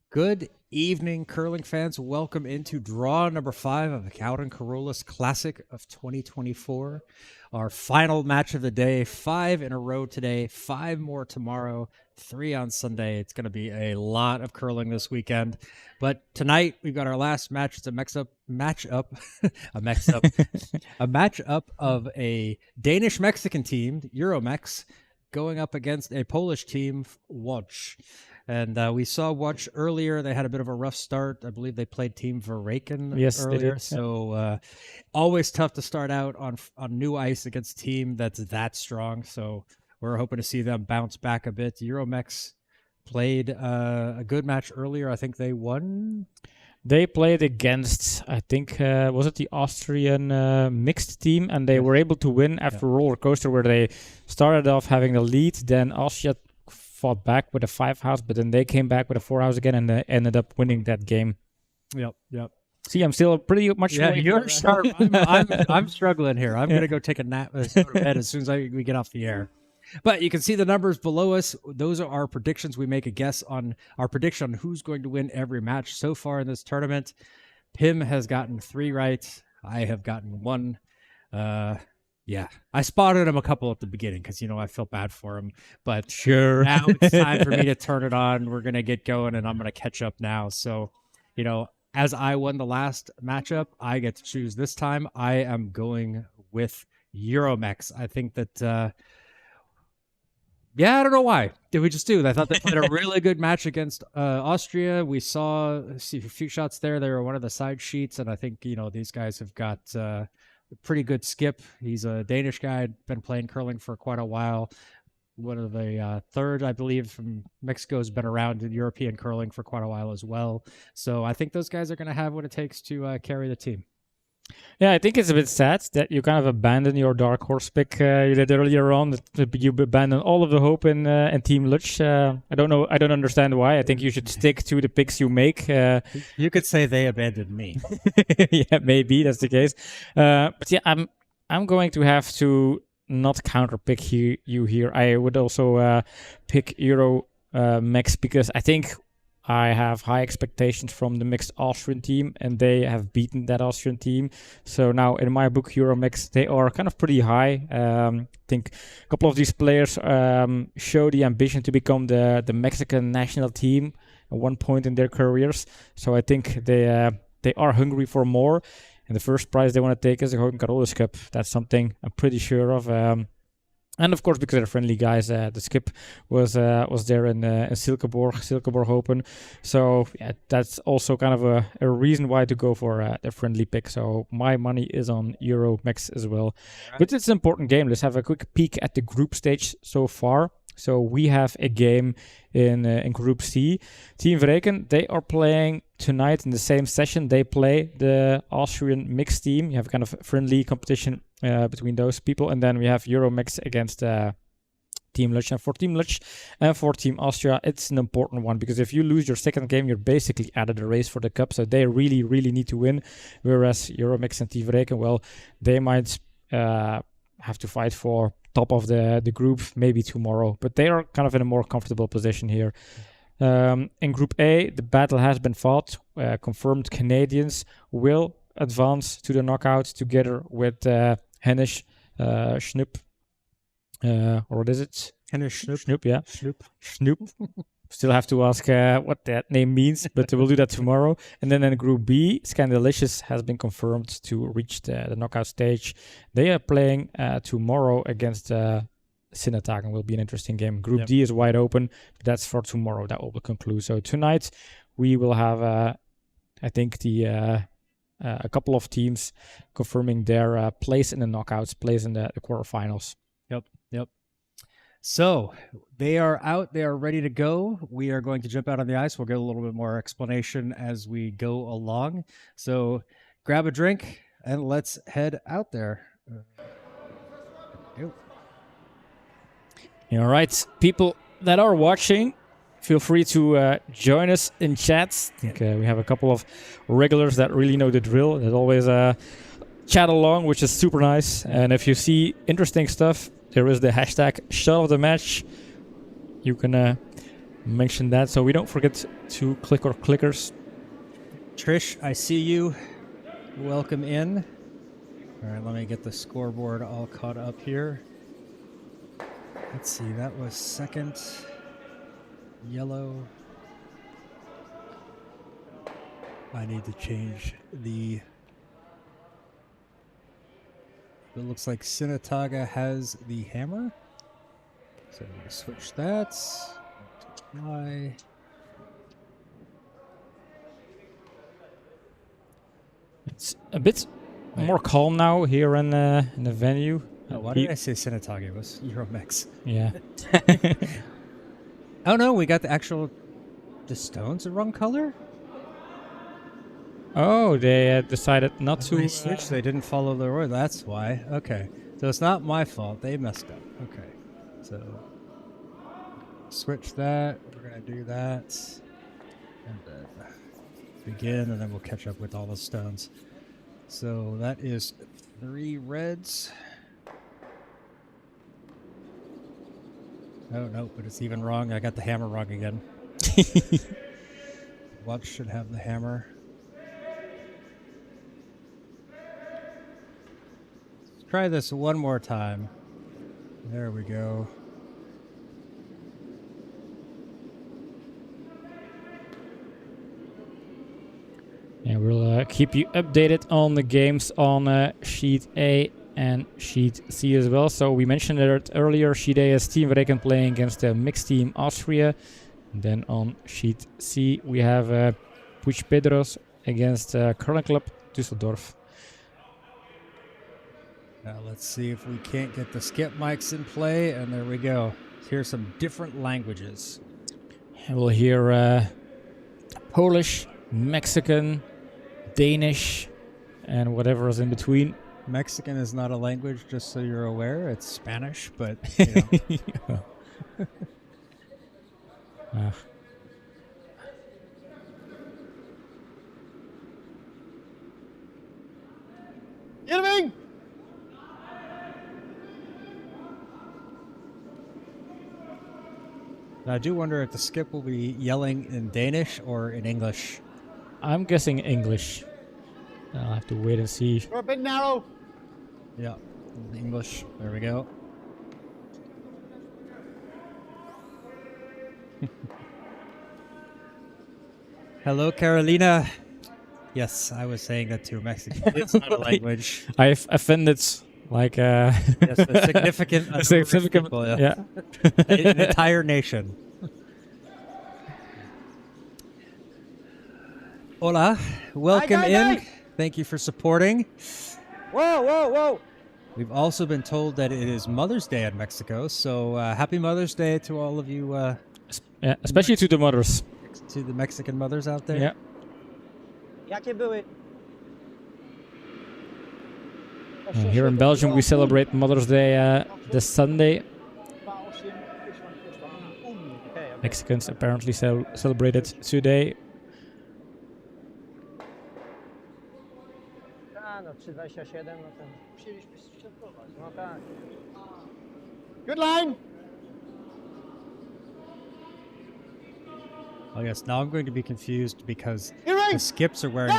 Good evening, curling fans. Welcome into draw number 5 of the Gouden Carolus Classic of 2024. Our final match of the day, 5 in a row today, 5 more tomorrow, 3 on Sunday. It's going to be a lot of curling this weekend. But tonight we've got our last match. It's a matchup of a Danish-Mexican team, EuroMex, going up against a Polish team, Lodz. And we saw Watch earlier. They had a bit of a rough start. I believe they played Team Verraken earlier. They did. So always tough to start out on new ice against a team that's that strong. So we're hoping to see them bounce back a bit. EuroMex played a good match earlier. I think they won. They played against, I think, was it the Austrian mixed team? And they were able to win after a roller coaster where they started off having the lead. Then Austria fought back with a 5-house, but then they came back with a 4-house again, and they ended up winning that game. Yep. See, I'm still pretty much. Yeah, you're sharp. I'm struggling here. I'm gonna go take a nap, go to bed as soon as we get off the air. But you can see the numbers below us. Those are our predictions. We make a guess on our prediction on who's going to win every match so far in this tournament. Pim has gotten 3 right. I have gotten 1. Yeah, I spotted him a couple at the beginning because, I felt bad for him. But sure, now it's time for me to turn it on. We're going to get going, and I'm going to catch up now. So, as I won the last matchup, I get to choose this time. I am going with EuroMex. I think that, I don't know why. Did we just do that? I thought they played a really good match against Austria. We saw a few shots there. They were one of the side sheets, and I think, these guys have got pretty good skip. He's a Danish guy, been playing curling for quite a while. One of the third, I believe, from Mexico, has been around in European curling for quite a while as well. So I think those guys are going to have what it takes to carry the team. Yeah, I think it's a bit sad that you kind of abandon your dark horse pick you did earlier on. That you abandon all of the hope in Team Lodz. I don't know. I don't understand why. I think you should stick to the picks you make. You could say they abandoned me. Yeah, maybe that's the case. But yeah, I'm going to have to not counter pick you here. I would also pick EuroMex because I think I have high expectations from the mixed Austrian team, and they have beaten that Austrian team. So now, in my book, EuroMex, they are kind of pretty high. I think a couple of these players show the ambition to become the Mexican national team at one point in their careers. So I think they are hungry for more. And the first prize they want to take is the Gouden Carolus Cup. That's something I'm pretty sure of. And of course, because they're friendly guys, the skip was there in Silkeborg Open. So yeah, that's also kind of a reason why to go for the friendly pick. So my money is on EuroMex as well. Right. But it's an important game. Let's have a quick peek at the group stage so far. So we have a game in Group C. Team Verraken, they are playing tonight in the same session. They play the Austrian mixed team. You have kind of friendly competition between those people. And then we have EuroMex against Team Lodz. And for Team Lodz and for Team Austria, it's an important one because if you lose your second game, you're basically out of the race for the cup. So they really, really need to win. Whereas EuroMex and Team Verraken, well, they might have to fight for top of the group maybe tomorrow, but they are kind of in a more comfortable position here. In Group A, the battle has been fought. Confirmed Canadians will advance to the knockout together with Hennish Snoep. Or what is it? Hennish Snoep. Snoep, yeah. Snoep. Still have to ask what that name means, but we'll do that tomorrow. And then in Group B, Scandalicious has been confirmed to reach the knockout stage. They are playing tomorrow against Sinnatagen. Will be an interesting game. Group D is wide open, but that's for tomorrow. That will conclude. So tonight we will have, I think, a couple of teams confirming their place in the knockouts, place in the quarterfinals. Yep. So they are out. They are ready to go. We are going to jump out on the ice. We'll get a little bit more explanation as we go along. So grab a drink and let's head out there. All right, people that are watching, feel free to join us in chats. I think we have a couple of regulars that really know the drill, that always chat along, which is super nice. And if you see interesting stuff, there is the hashtag shot of the match. You can mention that so we don't forget to click our clickers. Trish, I see you. Welcome in. All right, let me get the scoreboard all caught up here. Let's see, that was second. Yellow. I need to change the... It looks like Sinataga has the hammer. So we'll switch that. Why? It's a bit more calm now here in the venue. Oh, why did I say Sinataga? It was EuroMex. Yeah. Oh no, we got the stones the wrong color? Oh, they decided not to They switched. They didn't follow the order. That's why. Okay. So it's not my fault. They messed up. Okay. So switch that. We're going to do that. And then begin, and then we'll catch up with all the stones. So that is 3 reds. Oh, no, but it's even wrong. I got the hammer wrong again. What should have the hammer? Try this one more time. There we go. And we'll keep you updated on the games on Sheet A and Sheet C as well. So we mentioned it earlier, Sheet A is Team Reken playing against the mixed team Austria. And then on Sheet C we have Puig Pedros against Curling Club Düsseldorf. Now let's see if we can't get the skip mics in play, and there we go. Here's some different languages. And we'll hear Polish, Mexican, Danish, and whatever is in between. Mexican is not a language, just so you're aware. It's Spanish, but you know. Irving! Now, I do wonder if the skip will be yelling in Danish or in English. I'm guessing English. I'll have to wait and see. You're a bit narrow. Yeah, English. There we go. Hello, Carolina. Yes, I was saying that too. Mexican. It's not a language. I've offended like Yes, a significant, a significant people, yeah. an entire nation. Hola, welcome in. Thank you for supporting. Whoa, whoa, whoa. We've also been told that it is Mother's Day in Mexico, so happy Mother's Day to all of you. Yeah, especially to the mothers. To the Mexican mothers out there. Yeah. Jakie były? Here in Belgium we celebrate Mother's Day this Sunday. Mexicans apparently celebrate it today. No 3,27, no to musieliśmy świętować. No tak. Good line! Oh yes, now I'm going to be confused because Earring! the skips are wearing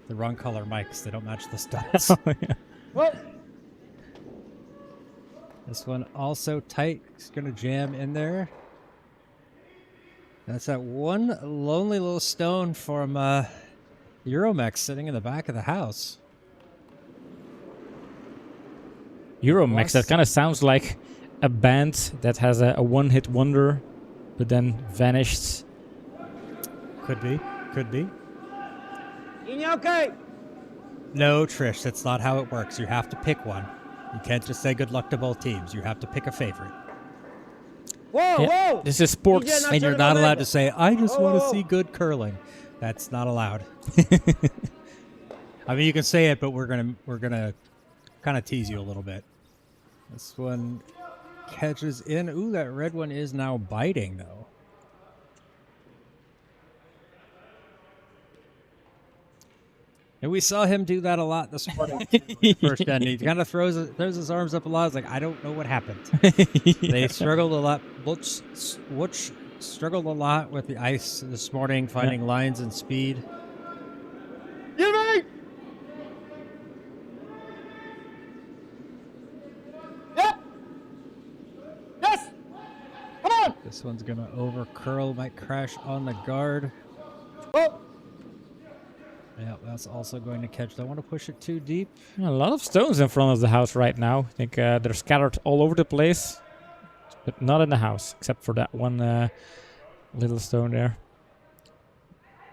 the wrong color mics. They don't match the studs. Whoa! This one also tight. It's gonna jam in there. That's that one lonely little stone from EuroMex sitting in the back of the house. EuroMex, that kind of sounds like a band that has a one-hit wonder, but then vanished. Could be. Could be. Okay. No, Trish, that's not how it works. You have to pick one. You can't just say good luck to both teams. You have to pick a favorite. Whoa, Yeah, whoa! this is sports. And you're not allowed to say, I just want to see good curling. That's not allowed. I mean, you can say it, but we're gonna kind of tease you a little bit. This one catches in. Ooh, that red one is now biting, though. And we saw him do that a lot this morning. First end, he kind of throws his arms up a lot. It's like, I don't know what happened. They struggled a lot. Which struggled a lot with the ice this morning, finding lines and speed. Yürü! Yep! Yes! Come on! This one's gonna over curl, might crash on the guard. Oh! Yeah, that's also going to catch. Don't want to push it too deep. A lot of stones in front of the house right now. I think they're scattered all over the place, but not in the house, except for that one little stone there.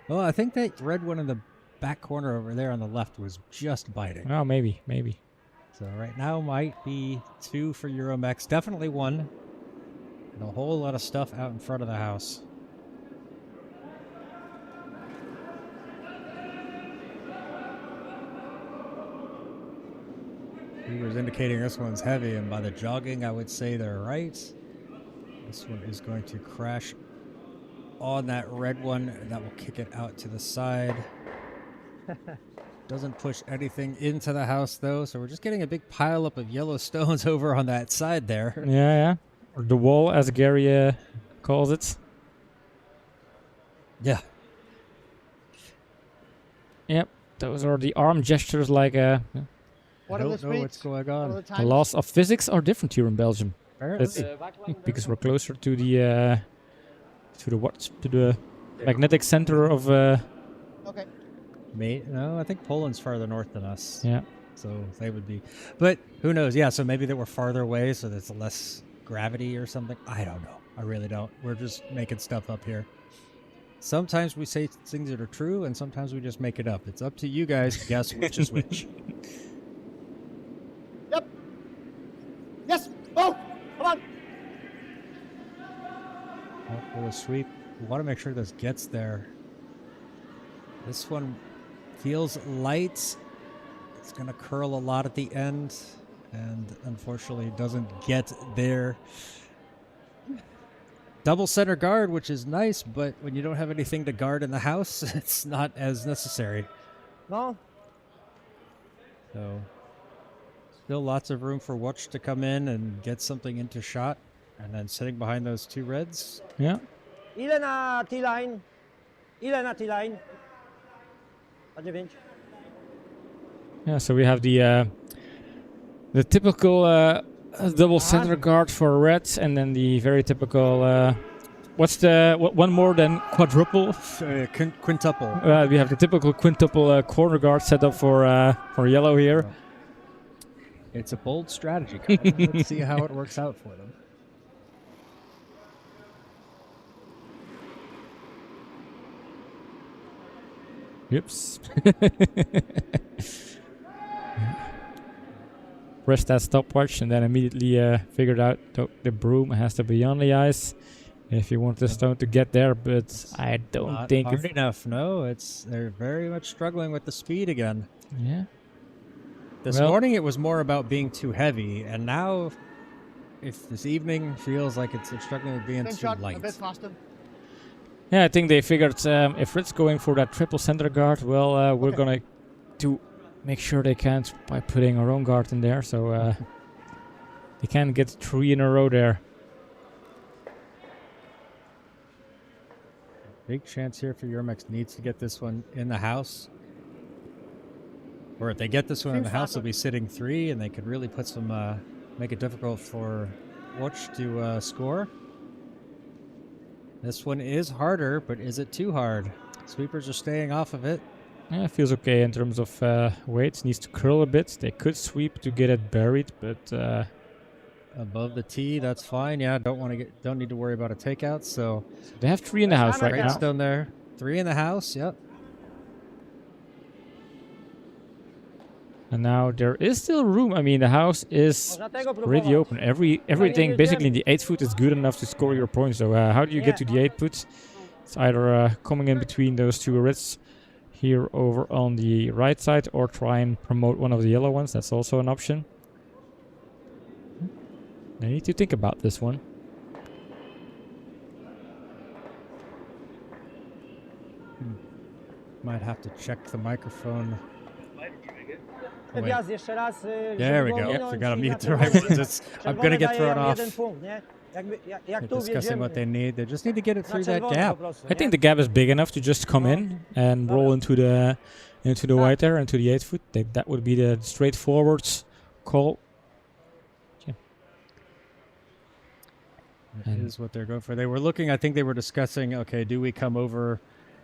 Well, I think that red one in the back corner over there on the left was just biting. Oh, maybe. So right now might be 2 for EuroMex. Definitely 1. And a whole lot of stuff out in front of the house. He was indicating this one's heavy, and by the jogging, I would say they're right. This one is going to crash on that red one, and that will kick it out to the side. Doesn't push anything into the house, though, so we're just getting a big pile up of yellow stones over on that side there. Yeah. Or the wall, as Gary calls it. Yeah. Yep, those are the arm gestures like What I are the don't know what's speeds? going What are on. the the times? laws of physics are different here in Belgium. Apparently. Because we're closer to the magnetic center of Okay. No, I think Poland's farther north than us. yeah. So they would be. But who knows? Yeah, so maybe they were farther away, so there's less gravity or something. I don't know. I really don't. We're just making stuff up here. Sometimes we say things that are true, and sometimes we just make it up. It's up to you guys to guess which is which. Yep. Yes. Oh, come on. For the sweep, we want to make sure this gets there. This one feels light. It's going to curl a lot at the end, and unfortunately doesn't get there. Double center guard, which is nice, but when you don't have anything to guard in the house, it's not as necessary. No. So still lots of room for Watch to come in and get something into shot. And then sitting behind those 2 reds. Yeah. Ile na T-line? Ile na T-line? A 9. Yeah, so we have the typical double center guard for reds, and then the very typical one more than quadruple? Quintuple. We have the typical quintuple corner guard set up for yellow here. It's a bold strategy, guys. Let's see how it works out for them. Oops. Press that stopwatch and then immediately figured out the broom has to be on the ice if you want the stone to get there, but I don't Not think hard enough. No, they're very much struggling with the speed again. Yeah. This morning it was more about being too heavy, and now if this evening feels like they're struggling with being Same too shot, light. a bit faster. Yeah, I think they figured if it's going for that triple center guard, well, we're Okay. gonna to make sure they can't by putting our own guard in there, so they can't get 3 in a row there. Big chance here for EuroMex needs to get this one in the house. Or if they get this one in the Seems house, faster. they'll be sitting 3, and they could really put some, make it difficult for Watch to score. This one is harder, but is it too hard? Sweepers are staying off of it. Yeah, it feels okay in terms of weight. Needs to curl a bit. They could sweep to get it buried, but Above the tee, that's fine. Yeah, don't need to worry about a takeout. So they have 3 in the house right great now. stone there. 3 in the house. Yep. And now there is still room. I mean, the house is pretty open. Everything basically in the 8 foot is good enough to score your points. So how do you get to the 8 foot? It's either coming in between those 2 reds here over on the right side, or try and promote one of the yellow ones. That's also an option. I need to think about this one. Might have to check the microphone. Wjazd jeszcze raz, There we go. Yep, forgot to mute the right ones. I'm going to get thrown off. They're discussing what they need. They just need to get it through that gap. I think the gap is big enough to just come in and roll into the white there, into the 8 foot. That would be the straightforward call. That is what they're going for. They were looking, I think they were discussing, okay, do we come over,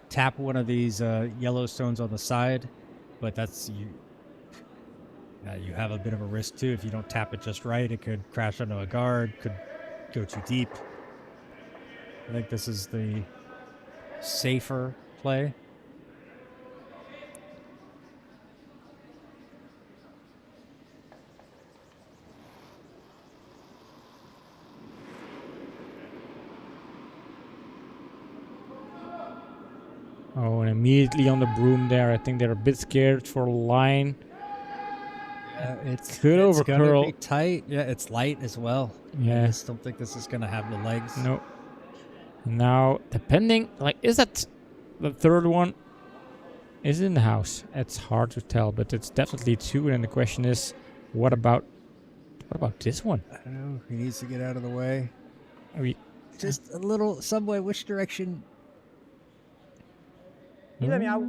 tap one of these yellow stones on the side? But that's, you have a bit of a risk too. If you don't tap it just right, it could crash onto a guard, could go too deep. I think this is the safer play. Oh, and immediately on the broom there. I think they're a bit scared for a line. It's could it's over gonna curl. be tight. Yeah, it's light as well. Yeah. I just don't think this is gonna have the legs. No. Now, depending, like, is that the third one? Is it in the house? It's hard to tell, but it's definitely 2. And the question is, what about this one? I don't know. He needs to get out of the way. Are we? Just a little subway. Which direction? Ile miał?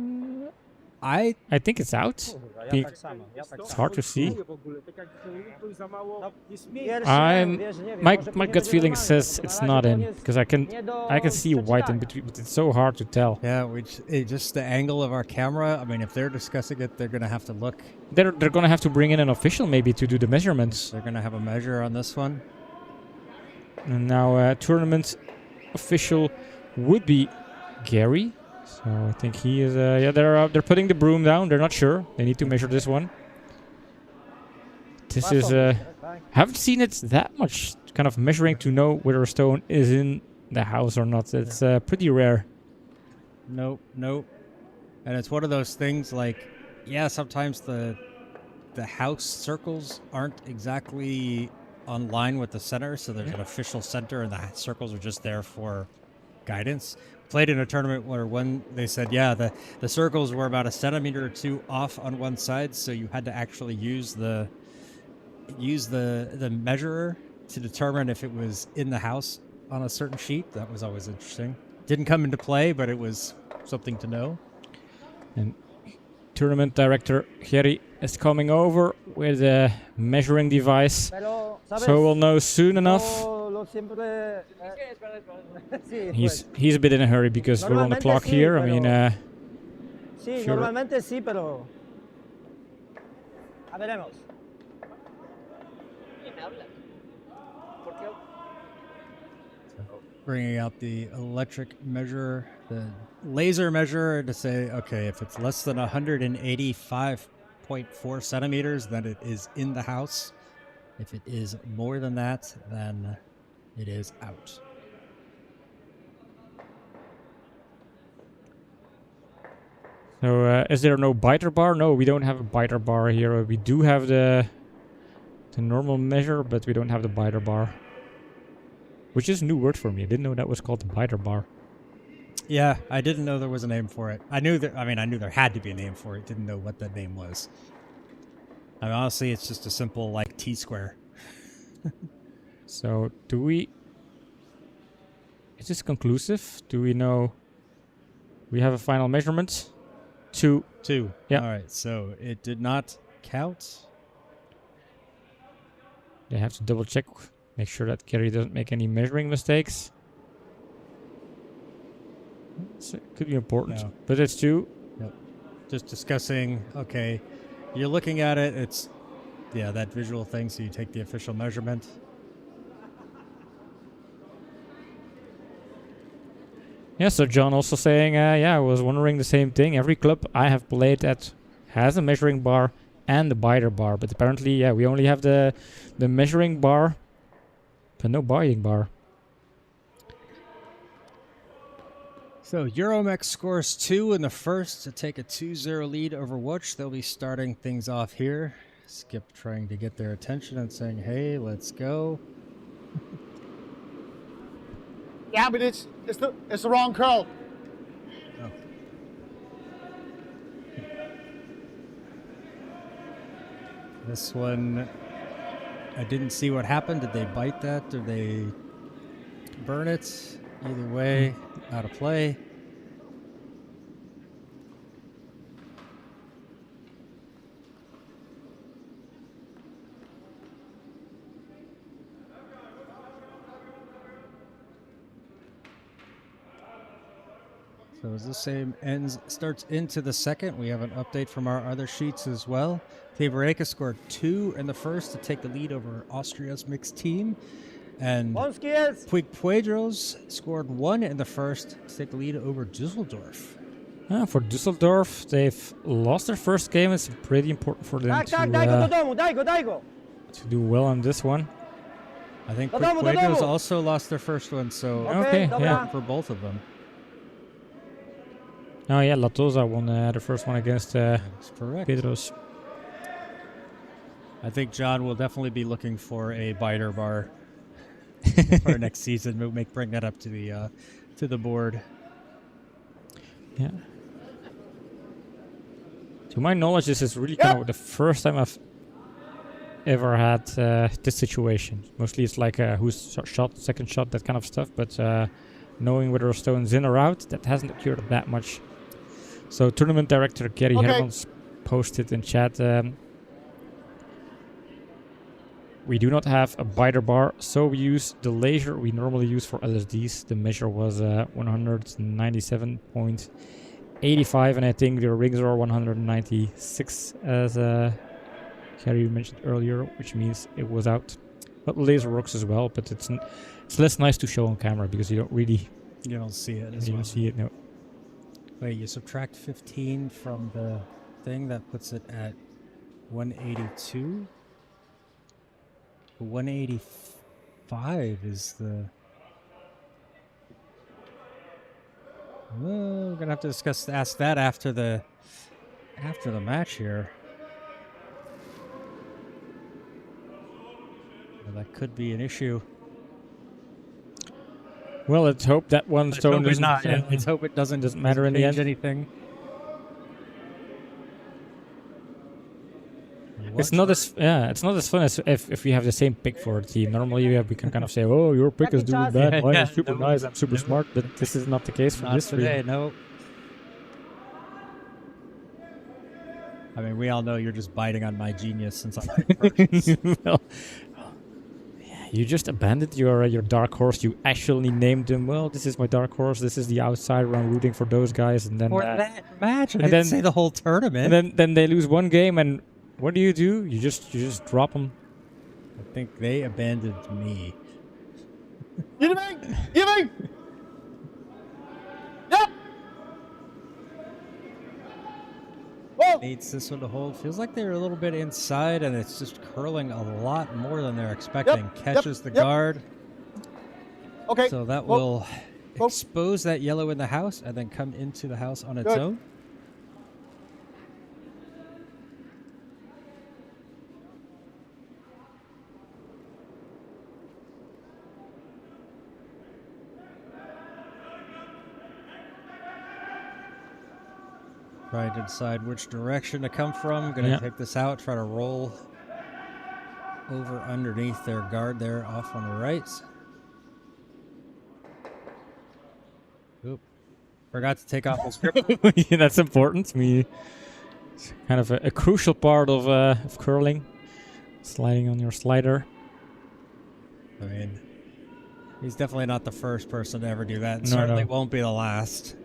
I I think it's out. Kurwa, ja Be- tak samo. Ja tak It's samo. hard to see. No, I'm wiesz, nie wiem, my może my później gut będzie feeling normalnie, says bo to it's na not razie in on jest because nie do I can see white in przeczytania. between, but it's so hard to tell. yeah. Just the angle of our camera. I mean, if they're discussing it, they're gonna have to look. They're gonna have to bring in an official maybe to do the measurements. They're gonna have a measure on this one. And now tournament official would be Gary. So I think he is. Yeah, they're putting the broom down. They're not sure. They need to measure this one. This is. Haven't seen it that much. Kind of measuring to know whether a stone is in the house or not. It's pretty rare. Nope, nope. And it's one of those things like, yeah, sometimes the house circles aren't exactly on line with the center, so there's an official center, and the circles are just there for guidance. Played in a tournament where they said, yeah, the circles were about a centimeter or 2 off on one side, so you had to actually use the measurer to determine if it was in the house on a certain sheet. That was always interesting. Didn't come into play, but it was something to know. And tournament director Gary is coming over with a measuring device, Pero, ¿sabes? so we'll know soon enough. Lo siempre, sí, He's a bit in a hurry because we're on the Normalmente clock sí, here. I mean, sí, sure. normalmente sí, pero a veremos. Bringing out the electric measure, the laser measure, to say, okay, if it's less than 185.4 centimeters, then it is in the house. If it is more than that, then it is out. so is there no biter bar? No, we don't have a biter bar here. We do have the normal measure, but we don't have the biter bar, which is a new word for me. I didn't know that was called the biter bar. Yeah, I didn't know there was a name for it. I knew there had to be a name for it. Didn't know what that name was. I mean, honestly, it's just a simple, like, T-square. So do we? Is this conclusive? Do we know? We have a final measurement. 2. 2. Yeah. All right, so it did not count. They have to double check, make sure that Gary doesn't make any measuring mistakes. So it could be important, No. but it's 2. Just discussing, okay, you're looking at it, it's, yeah, that visual thing, so you take the official measurement. Yeah, so John also saying, yeah, I was wondering the same thing. Every club I have played at has a measuring bar and the biter bar, but apparently, yeah, we only have the measuring bar, but no biting bar. So EuroMex scores 2 in the first to take a 2-0 lead over Watch. They'll be starting things off here. Skip trying to get their attention and saying, hey, let's go. Yeah, but it's the wrong curl. Oh. This one, I didn't see what happened. Did they bite that? Did they burn it. Either way, out of play. So as the same starts into the second, we have an update from our other sheets as well. Tabareka scored 2 in the first to take the lead over Austria's mixed team. And Puig Puedros scored 1 in the first to take the lead over Dusseldorf. For Dusseldorf, they've lost their first game. It's pretty important for them to do well on this one. I think Puig Puedros also lost their first one, so Okay, yeah. for both of them. Oh yeah, Latosa won the first one against That's correct. Pedros. I think John will definitely be looking for a biter bar for next season. We'll bring that up to the board. Yeah. To my knowledge, this is really kind of the first time I've ever had this situation. Mostly it's like who's shot, second shot, that kind of stuff. But knowing whether a stone's in or out, that hasn't occurred that much. So tournament director Gary Hermans posted in chat, we do not have a biter bar, so we use the laser we normally use for LSDs. The measure was 197.85, and I think the rings are 196, as Gary mentioned earlier, which means it was out. But the laser works as well, but it's less nice to show on camera because you don't see it as well. don't see it, no. Wait, you subtract 15 from the thing, that puts it at 182? 185 is the... Well, we're gonna have to ask that after the match here. Well, that could be an issue. Well, let's hope that one stone doesn't. Let's hope it doesn't matter in the end. Anything. It's not as fun as if we have the same pick for a team. Normally we can kind of say, oh, your pick is doing bad, mine is super nice, I'm super smart, but this is not the case for this today. No. I mean, we all know you're just biting on my genius since I'm well, yeah, you just abandoned your dark horse. You actually named him. Well, this is my dark horse. This is the outsider. I'm rooting for those guys. And then for that match, I didn't say the whole tournament. And then they lose one game, and what do? You just drop them. I think they abandoned me. Yep. Whoa. Needs this one to hold. Feels like they're a little bit inside, and it's just curling a lot more than they're expecting. Catches the guard. Okay. So that will expose that yellow in the house, and then come into the house on its own. Trying to decide which direction to come from. Gonna take this out, try to roll over underneath their guard there off on the right. Oop. Forgot to take off his grip. Yeah, that's important to me. It's kind of a crucial part of curling. Sliding on your slider. I mean, he's definitely not the first person to ever do that, and certainly won't be the last.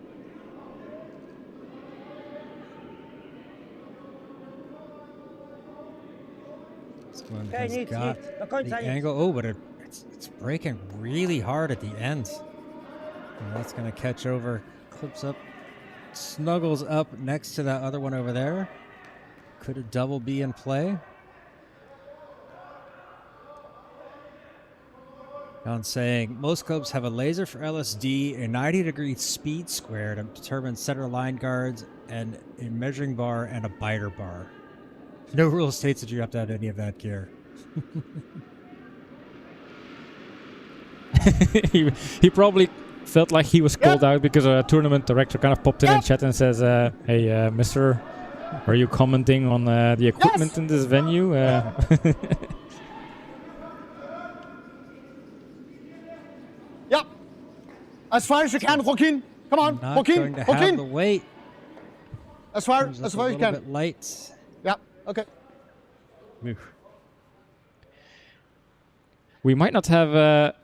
Has got the angle. Oh, but it's breaking really hard at the end. And that's going to catch over, clips up, snuggles up next to that other one over there. Could a double be in play? Down saying most clubs have a laser for LSD, a 90-degree speed square to determine center line guards, and a measuring bar and a biter bar. No rule states that you have to have any of that gear. he probably felt like he was called out because a tournament director kind of popped in chat and says, hey, mister, are you commenting on the equipment in this venue? Yep. As far as you can, Joaquin. Come on, Not Joaquin. going to have the Joaquin. weight. As far Comes as up far a as you little can. bit light. Yeah. Okay. We might not have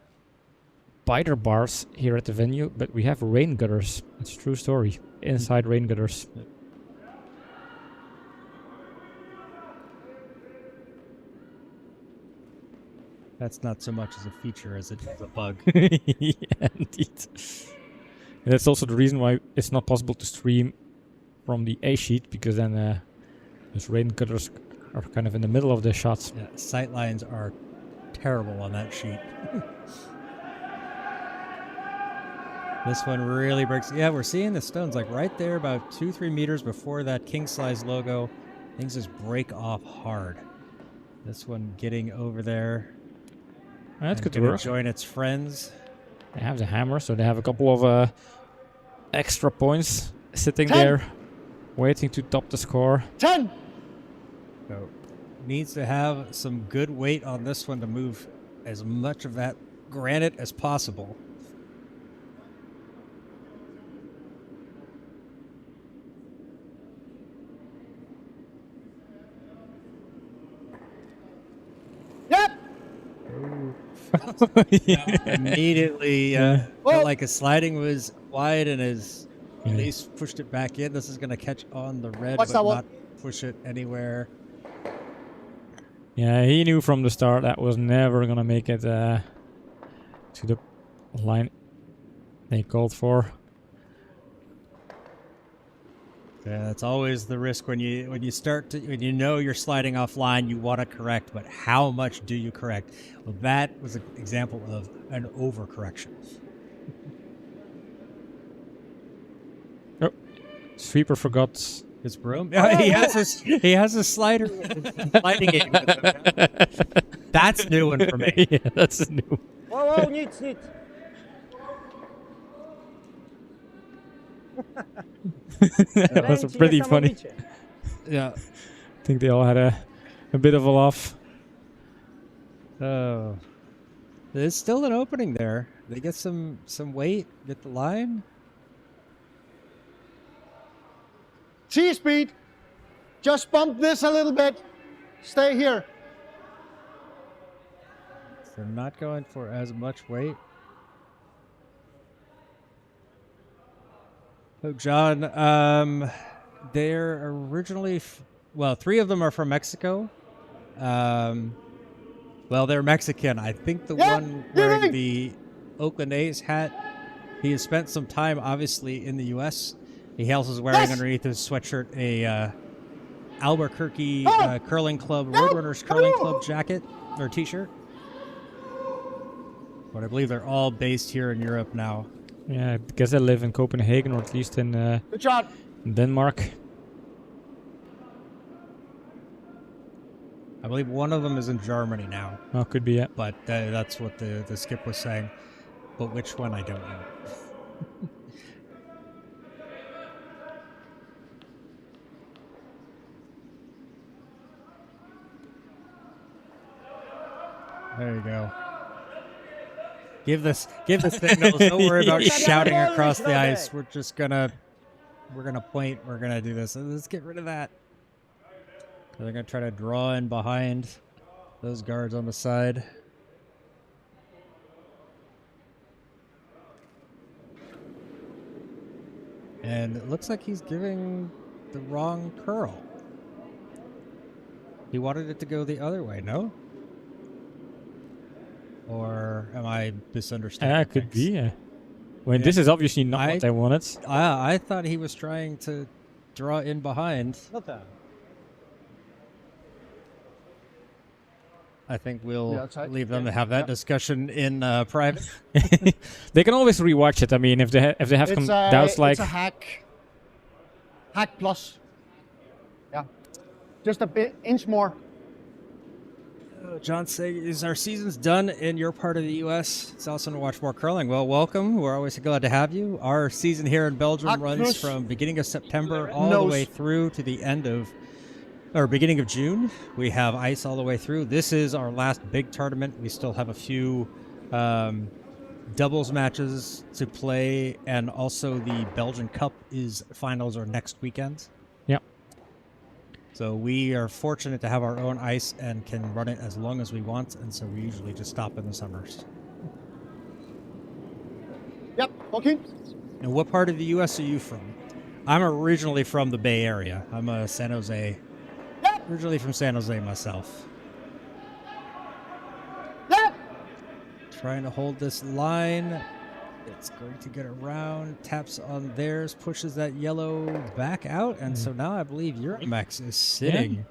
biter bars here at the venue, but we have rain gutters. It's a true story. Inside rain gutters. That's not so much as a feature as it is a bug. Yeah, indeed. And that's also the reason why it's not possible to stream from the A sheet, because then those rain gutters are kind of in the middle of the shots. Yeah, sight lines are terrible on that sheet. This one really breaks. Yeah, we're seeing the stones like right there, about 2-3 meters before that king size logo. Things just break off hard. This one getting over there. That's and good to gonna work. join its friends. They have the hammer, so they have a couple of extra points sitting 10. there, waiting to top the score. 10. So needs to have some good weight on this one to move as much of that granite as possible. Yep. Immediately Whoa. felt like his sliding was wide and his Yeah. at least pushed it back in. This is going to catch on the red, Watch but that one. not push it anywhere. Yeah, he knew from the start that was never gonna make it to the line they called for. Yeah, that's always the risk when you start to, when you know you're sliding offline, you want to correct, but how much do you correct? Well, that was an example of an overcorrection. Oh, Sweeper forgot. His broom. Yeah, he has a slider, sliding game. With him. That's new one for me. Yeah, that's a new. Wow, nic. That was pretty funny. Yeah. I think they all had a bit of a laugh. Oh, there's still an opening there. They get some weight, get the line. T-speed. Just bump this a little bit. Stay here. They're not going for as much weight. Oh, John, they're originally, well, 3 of them are from Mexico. Well, they're Mexican. I think the Yeah, one you're wearing right. the Oakland A's hat, he has spent some time, obviously, in the U.S. He also is wearing Yes. underneath his sweatshirt a Albuquerque Oh. Curling Club, No. Roadrunners Curling Club jacket or T-shirt. But I believe they're all based here in Europe now. Yeah, I guess they live in Copenhagen, or at least in Good job. Denmark. I believe one of them is in Germany now, Oh, could be, yeah. but that's what the skip was saying. But which one, I don't know. There you go. Give this signals. Don't worry about shouting across the ice. We're gonna point. We're gonna do this. Let's get rid of that. They're gonna try to draw in behind those guards on the side. And it looks like he's giving the wrong curl. He wanted it to go the other way, no? Or am I misunderstanding? Yeah, could things? be, yeah. Well, Yeah. this is obviously not I- what I wanted. I thought he was trying to draw in behind. Wat dan? I think we'll Yeah, outside. leave them Yeah. to have that Yeah. discussion in private. They can always rewatch it. I mean, if they have some doubts, like it's a hack. Hack plus. Yeah. Just a bit inch more. John says, our season's done in your part of the U.S. It's awesome to watch more curling. Well, welcome. We're always glad to have you. Our season here in Belgium Hack runs plus. from beginning of September all the Nose. way through to the end of, or beginning of June. We have ice all the way through. This is our last big tournament. We still have a few doubles matches to play, and also the Belgian Cup finals are next weekend. Yeah. So we are fortunate to have our own ice and can run it as long as we want, and so we usually just stop in the summers. Yep, walking. And what part of the U.S. are you from? I'm originally from the Bay Area. I'm a San Jose. Originally from San Jose myself. Trying to hold this line. It's going to get around, taps on theirs, pushes that yellow back out, and so now I believe EuroMex is sitting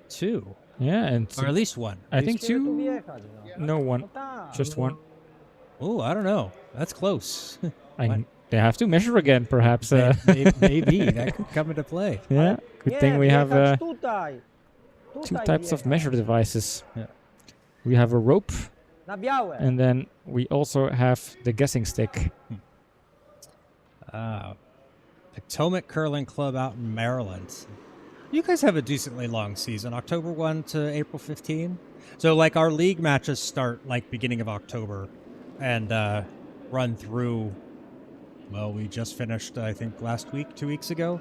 2. Yeah, and Or at least 1. I think 2. Wjechać, no. No, 1. Tak, Just no. 1. Oh, I don't know. That's close. They have to measure again, perhaps. Maybe that could come into play. Yeah, good Nie, thing we have wjechać tutaj. 2 Tutaj types of wjechać. measure devices. Yeah. We have a rope, Na białe. and then we also have the guessing stick. Potomac Curling Club out in Maryland. You guys have a decently long season, October 1 to April 15. So, like, our league matches start, like, beginning of October and run through, well, we just finished, I think, last week, 2 weeks ago.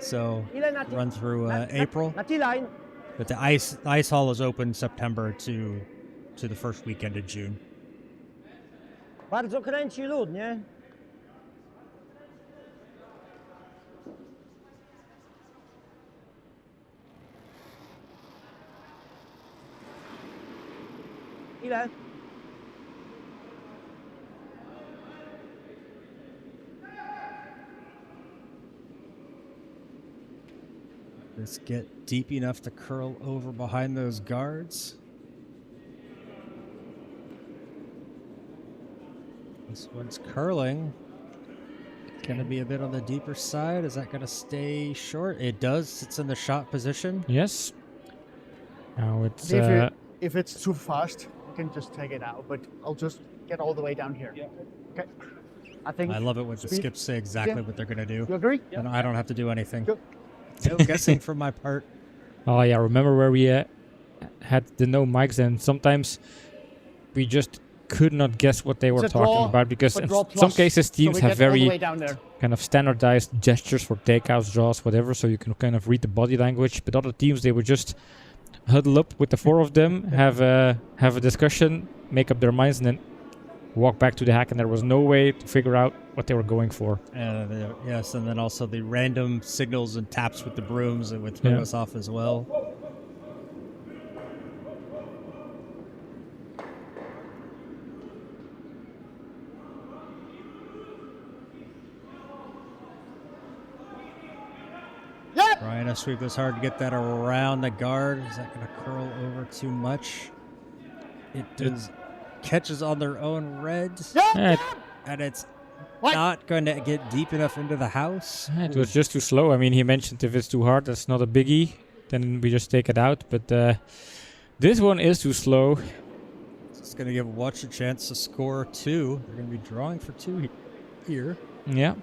So, Ile na run through April. Na T-line. But the ice hall is open September to the first weekend of June. Bardzo kręci lód, nie? Ile? Just get deep enough to curl over behind those guards. This one's curling. Gonna be a bit on the deeper side. Is that gonna stay short? It does. It's in the shot position. Yes. Now it's If it's too fast, you can just take it out. But I'll just get all the way down here. Okay. I think. I love it when the speed- skips say exactly what they're gonna do. You agree? And I don't have to do anything. Good. No guessing from my part. Oh yeah, remember where we had the no mics, and sometimes we just could not guess what they were It's a talking draw, about, because but in draw some plus, cases so teams we have get all the very way down there. kind of standardized gestures for takeouts, draws, whatever, so you can kind of read the body language. But other teams, they would just huddle up with the 4 of them, have a discussion, make up their minds, and then walk back to the hack, and there was no way to figure out what they were going for. Yes, and then also the random signals and taps with the brooms that would throw Yeah. us off as well. Trying to sweep this hard to get that around the guard. Is that going to curl over too much? It does. Catches on their own red. And it's not going to get deep enough into the house. It was just too slow. I mean, he mentioned if it's too hard, that's not a biggie. Then we just take it out. But this one is too slow. It's going to give Watch a chance to score 2. They're going to be drawing for 2 here. Yeah.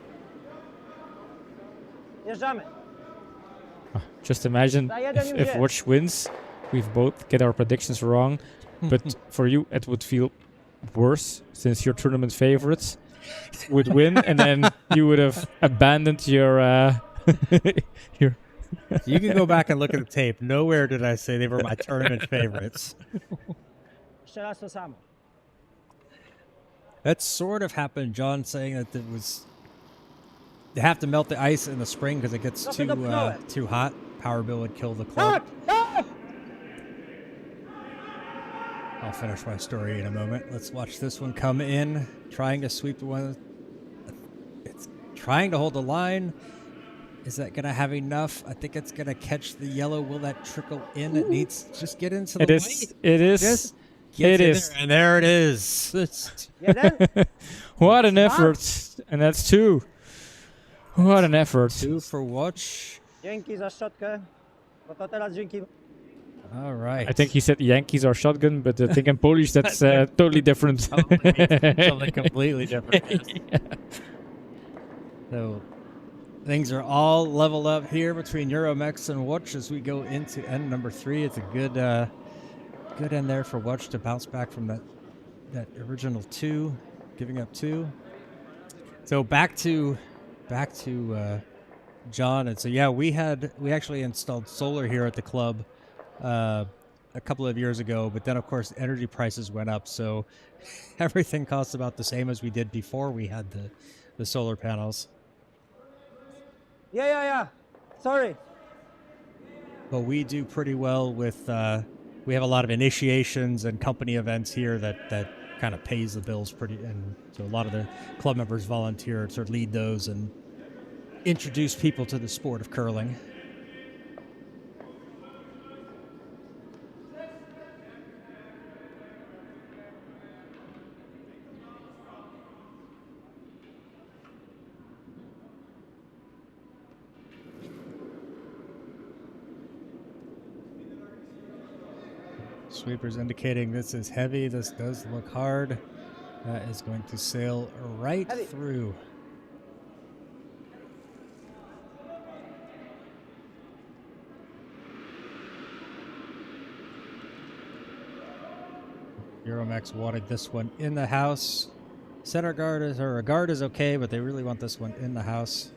Jeżdżamy. Just imagine if Watch wins, we've both get our predictions wrong. But for you, it would feel worse, since your tournament favorites would win, and then you would have abandoned your your. You can go back and look at the tape. Nowhere did I say they were my tournament favorites. Jeszcze raz to samo. That sort of happened, John saying that it was... They have to melt the ice in the spring because it gets too hot. Power bill would kill the club. I'll finish my story in a moment. Let's watch this one come in. Trying to sweep the one. It's trying to hold the line. Is that going to have enough? I think it's going to catch the yellow. Will that trickle in? It needs to just get into the white. It is. Just It gets in is. there, and there it is. It's- Jeden. What an effort. And that's 2. What an effort. 2 for Watch. Dzięki za szczotkę. Bo to teraz dzięki... All right. I think he said Yankees are shotgun, but I think in Polish that's totally different. Something completely different. So things are all leveled up here between EuroMex and Watch as we go into end number 3. It's a good end there for Watch to bounce back from that original 2. giving up 2. So back to John. And so yeah, we actually installed solar here at the club a couple of years ago, but then of course energy prices went up, so everything costs about the same as we did before we had the solar panels. Yeah. Sorry. But we do pretty well with we have a lot of initiations and company events here that kind of pays the bills and so a lot of the club members volunteer to lead those and introduce people to the sport of curling. Sweepers indicating this is heavy. This does look hard. That is going to sail right through. EuroMex wanted this one in the house. Center guard a guard is okay, but they really want this one in the house.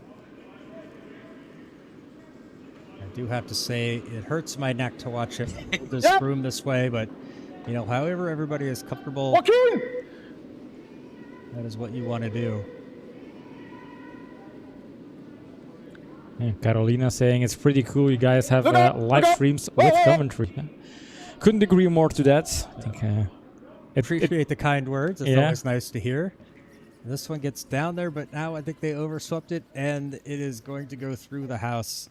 I do have to say, it hurts my neck to watch it hold this room this way, but you know, however everybody is comfortable, that is what you want to do. Yeah, Carolina saying it's pretty cool. You guys have live streams with commentary. Couldn't agree more to that. I think. Appreciate the kind words. It's always nice to hear. This one gets down there, but now I think they overswept it, and it is going to go through the house.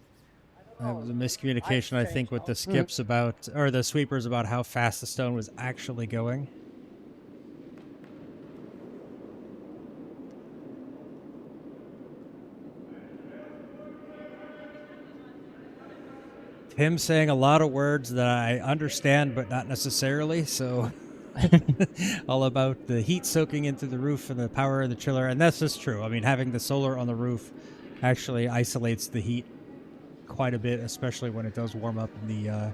That was a miscommunication, I think, with the skips or the sweepers about how fast the stone was actually going. Him saying a lot of words that I understand, but not necessarily, so all about the heat soaking into the roof and the power of the chiller, and that's just true. I mean, having the solar on the roof actually isolates the heat quite a bit, especially when it does warm up in the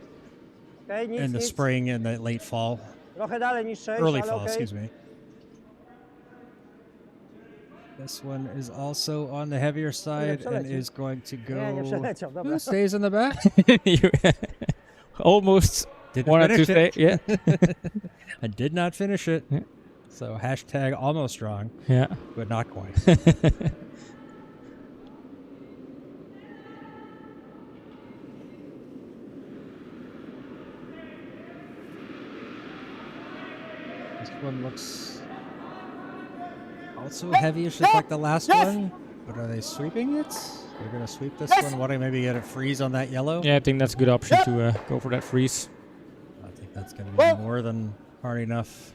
spring and the late fall. Early fall, excuse me. This one is also on the heavier side and is going to go. Who stays in the back? Almost wanted to say, yeah. I did not finish it. Yeah. So hashtag almost wrong. Yeah. But not quite. This one looks also heavyish, just like the last one. But are they sweeping it? They're going to sweep this one. Want to maybe get a freeze on that yellow? Yeah, I think that's a good option to go for that freeze. I think that's going to be more than hard enough.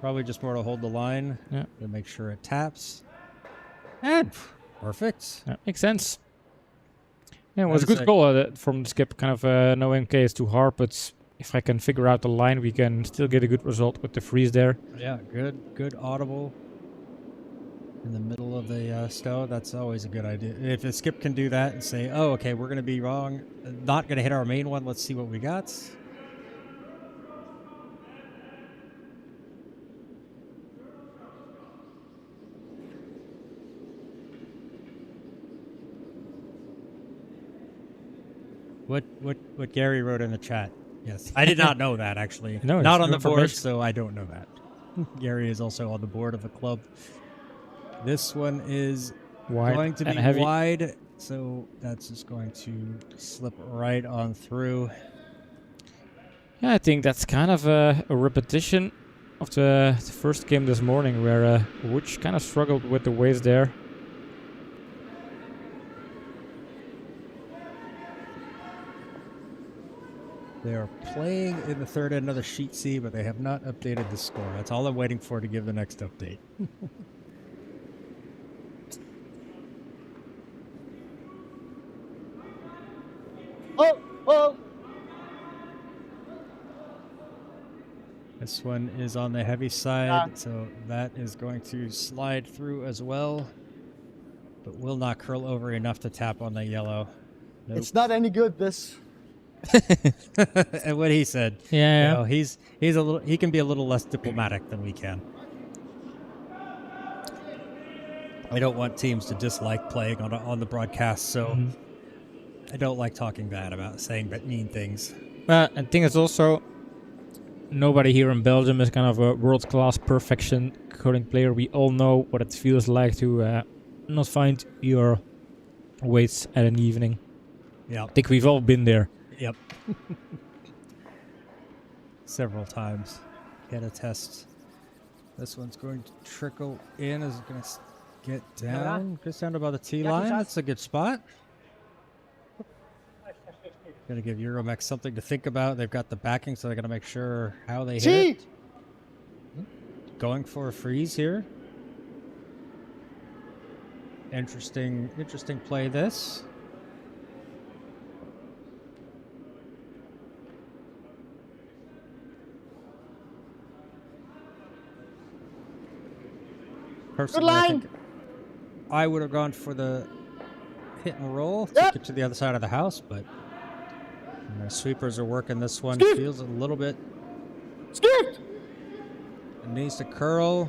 Probably just more to hold the line to make sure it taps. And perfect. Yeah, makes sense. Yeah, it was a good goal from the skip, kind of knowing, okay, it's too hard, but if I can figure out the line, we can still get a good result with the freeze there. Yeah, good audible in the middle of the stone. That's always a good idea. If the skip can do that and say, oh, okay, we're going to be wrong, not going to hit our main one, let's see what we got. What Gary wrote in the chat. Yes, I did not know that actually. No, not on the board, so I don't know that. Gary is also on the board of the club. This one is going to be wide, so that's just going to slip right on through. Yeah, I think that's kind of a repetition of the first game this morning, where Wooch kind of struggled with the waves there. They are playing in the third end of the sheet C, but they have not updated the score. That's all I'm waiting for to give the next update. Oh! This one is on the heavy side, so that is going to slide through as well, but will not curl over enough to tap on the yellow. Nope. It's not any good, this. And what he said. Yeah. You know, he can be a little less diplomatic than we can. I don't want teams to dislike playing on the broadcast, so I don't like talking bad about saying mean things. I think it's also nobody here in Belgium is kind of a world-class perfection curling player. We all know what it feels like to not find your weights at an evening. Yeah, I think we've all been there. yep. Several times. Get a test. This one's going to trickle in. Is it going to get down? Gets down to about the T line. That's a good spot. Going to give EuroMex something to think about. They've got the backing, so they're going to make sure how they hit it. Going for a freeze here. Interesting play this. Personally, I think I would have gone for the hit and roll to get to the other side of the house, but sweepers are working this one. Feels a little bit. It needs to curl.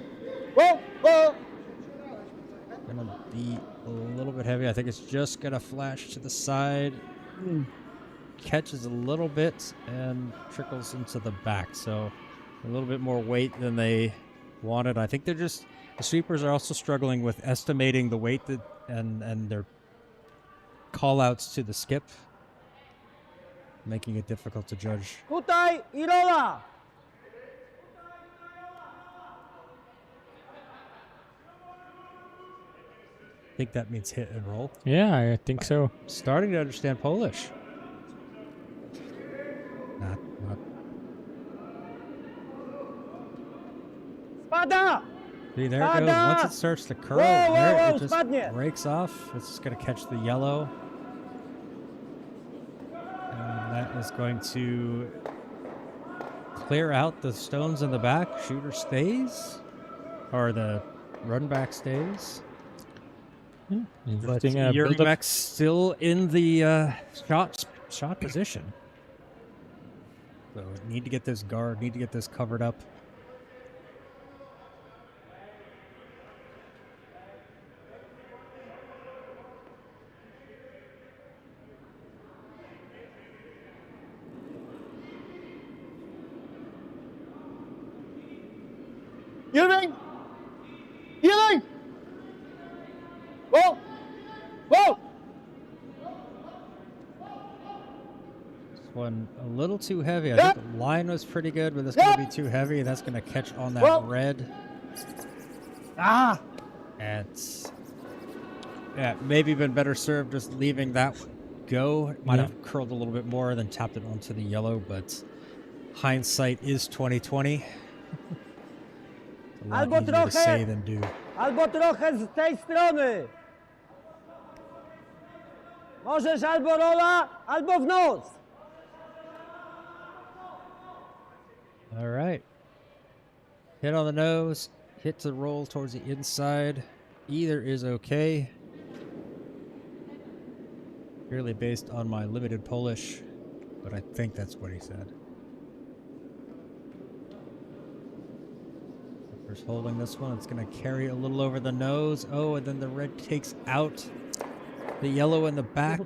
Gonna be a little bit heavy. I think it's just gonna flash to the side. Catches a little bit and trickles into the back. So a little bit more weight than they wanted. I think they're just. The sweepers are also struggling with estimating the weight and their call-outs to the skip, making it difficult to judge. Tutaj I rola! I think that means hit and roll. Yeah, I think so. Starting to understand Polish. Not. Spada! See, there it goes. Once it starts to curl, it just breaks off. It's just going to catch the yellow. And that is going to clear out the stones in the back. Shooter stays. Or the run back stays. Interesting. EuroMex still in the shot position. So need to get this guard, need to get this covered up. Healing! Whoa! This one a little too heavy. I think the line was pretty good, but this is going to be too heavy. That's going to catch on that red. And maybe been better served just leaving that go. It might have curled a little bit more, then tapped it onto the yellow, but hindsight is 2020. A lot easier to say than do. Albo trochę z tej strony. Możesz albo rola, albo w nos. All right. Hit on the nose, hit to roll towards the inside. Either is okay. Purely based on my limited Polish, but I think that's what he said. First holding this one, it's going to carry a little over the nose. Oh, and then the red takes out the yellow in the back.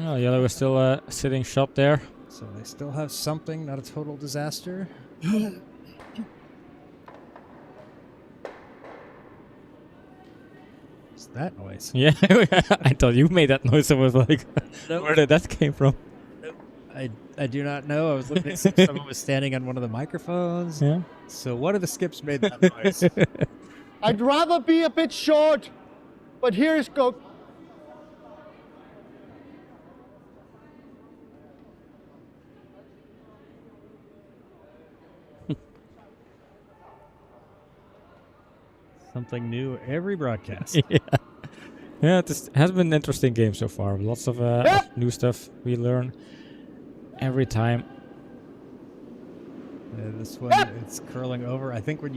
Oh, yellow is still sitting shot there. So they still have something, not a total disaster. What's that noise? Yeah, I thought you made that noise. I was like, where did that came from? I do not know. I was looking at someone was standing on one of the microphones. Yeah. So one of the skips made that noise. I'd rather be a bit short, but here's go. Something new every broadcast. Yeah, it has been an interesting game so far. Lots of new stuff we learn every time. This one, it's curling over. I think when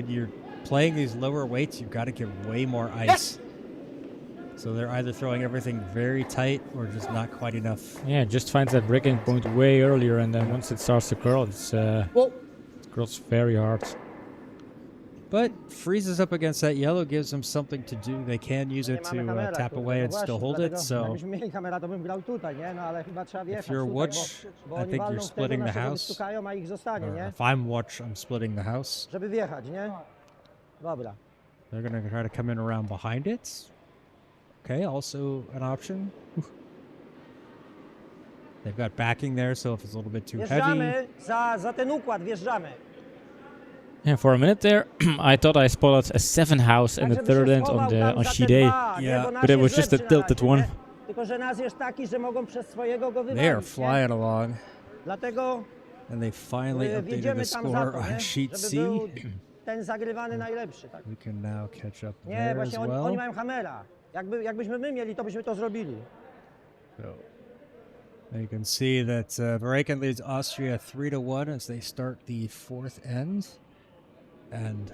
you're playing these lower weights, you've got to give way more ice. So they're either throwing everything very tight or just not quite enough. Yeah, it just finds that breaking point way earlier, and then once it starts to curl, it curls very hard. But freezes up against that yellow, gives them something to do. They can use it Nie mamy to kamera, tap kurde, away no and still właśnie, hold dlatego it. So jakbyśmy mieli kamera, to bym grał tutaj, nie? No ale chyba trzeba wjechać you're tutaj, watch, bo I oni think walną you're w tego splitting the naszego, house. wystukają, a ich zostanie, Or nie? if I'm watch, I'm splitting the house. Żeby wjechać, nie? Dobra. They're going to try to come in around behind it. Okay, also an option. They've got backing there, so if it's a little bit too heavy. Wjeżdżamy za ten układ, wjeżdżamy. Yeah, for a minute there, I thought I spotted a 7 house in Tak, the żeby third się end schował on tam za te sheet A. dwa, nie? Yeah. Bo nasz But it jest was just a lepszy na tilted razie, one. nie? Tylko, że nas jest taki, że mogą przez swojego go They are wywalić, nie? flying along, Dlatego and they finally updated wjedziemy the tam za score to, on nie? sheet Żeby C. był ten zagrywany najlepszy, tak? We can now catch up Nie, there as właśnie oni well. mają hamera. Jakbyśmy my mieli, to byśmy to zrobili. So you can see that Brecken leads Austria 3-1 as they start the fourth end, and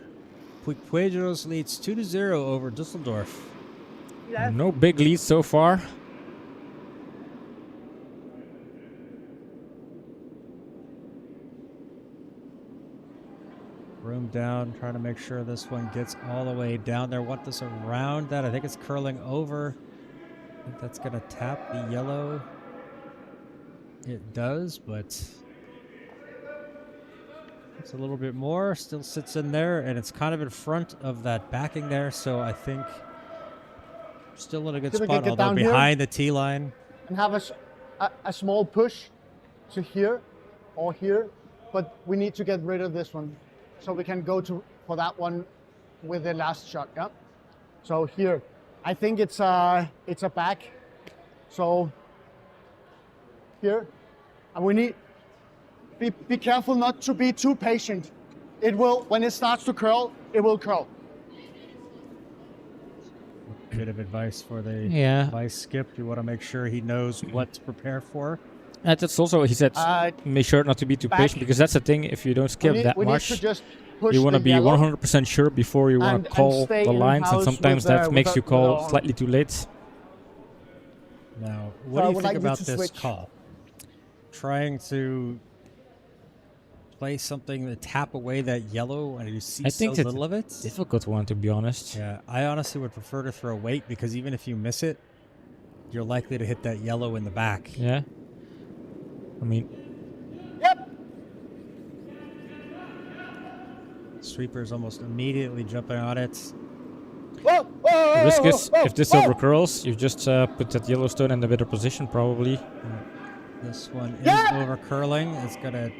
Puigpuelos leads 2-0 over Düsseldorf. Ile? No big leads so far. Room down, trying to make sure this one gets all the way down there. Want this around that? I think it's curling over. I think that's going to tap the yellow. It does, but it's a little bit more. Still sits in there, and it's kind of in front of that backing there. So I think still in a good Did we spot, get although down here? behind the T line. And have a small push to here or here, but we need to get rid of this one so we can go for that one with the last shot. Yeah. So here, I think it's a back. So here, and we need be careful not to be too patient. It will, when it starts to curl, it will curl. Bit of advice for the Yeah. vice skip. You want to make sure he knows what to prepare for. That's also, he said, make sure not to be too back. patient, because that's the thing, if you don't skip that we much, need to just push you want to the be yellow 100% sure before you want and to call stay the in lines, and house sometimes with, that makes you call with slightly too late. Now, So what I do you would think like you about to this switch. call? Trying to play something to tap away that yellow, and you see I so think it's little of it. Difficult one, to be honest. Yeah, I honestly would prefer to throw weight, because even if you miss it, you're likely to hit that yellow in the back. Yeah. I mean, Yep. Sweeper's almost immediately jumping on it. Whoa, whoa, the risk whoa, is, whoa, if this whoa. overcurls, you just put that Yellowstone in a better position, probably. This one is Yeah. over curling. It's gonna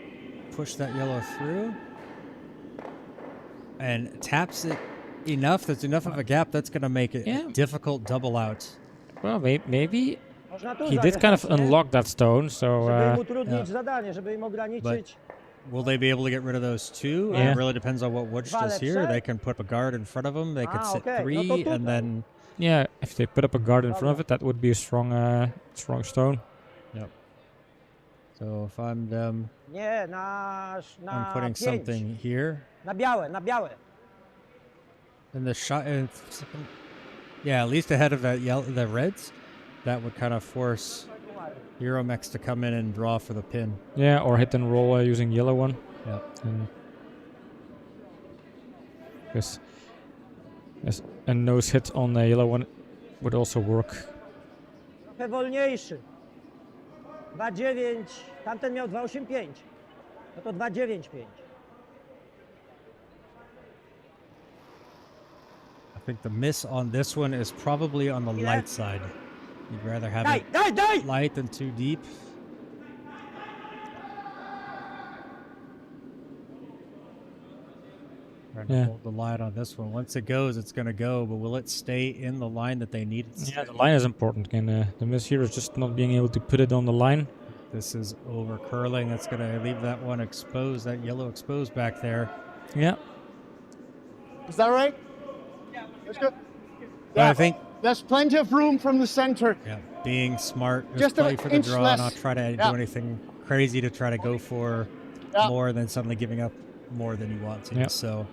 push that yellow through, and taps it enough. There's enough of a gap that's gonna make it Yeah. a difficult double out. Well, maybe Można tu he did kind of zajechać, nie? unlock that stone, so Żeby im utrudnić yeah. zadanie, żeby im ograniczyć. Will they be able to get rid of those two? Yeah. It really depends on what Woods Dwa does here. lepsze? They can put a guard in front of them. They could sit Okay. No to three, tutaj. and then yeah, if they put up a guard in front of it, that would be a strong stone. so if I'm them, Nie, I'm na putting 5. something here. Na białe, na białe. And the shot, yeah, at least ahead of that the reds, that would kind of force EuroMex to come in and draw for the pin. Yeah, or hit and roll using yellow one. Yeah. Because a nose hit on the yellow one would also work. Trochę wolniejszy. 2,9. Tamten miał 2,85. No to 2,95. I think the miss on this one is probably on the Yeah. light side. You'd rather have Daj, it daj, daj! light than too deep. Trying to Yeah. hold the line on this one. Once it goes, it's going to go, but will it stay in the line that they need it to Yeah, stay? the line is important. And the miss here is just not being able to put it on the line. This is over curling. That's going to leave that one exposed, that yellow exposed back there. Yeah. Is that right? Yeah. That's good. But I think, There's plenty of room from the center. yeah, being smart, just Just an play for the inch draw, less. not try to Yeah. do anything crazy to try to go for Yeah. more than suddenly giving up more than you want to. Yeah. So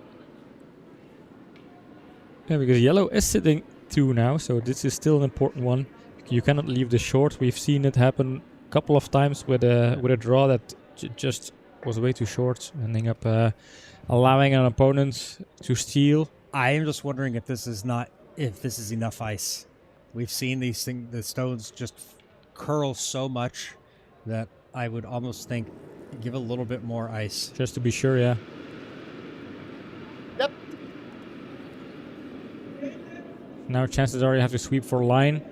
Yeah, because yellow is sitting 2 now, so this is still an important one. You cannot leave the short. We've seen it happen a couple of times with a draw that just was way too short, ending up allowing an opponent to steal. I am just wondering if this is enough ice. We've seen the stones just curl so much that I would almost think give a little bit more ice. Just to be sure, yeah. Yep. Now chances are you have to sweep for line.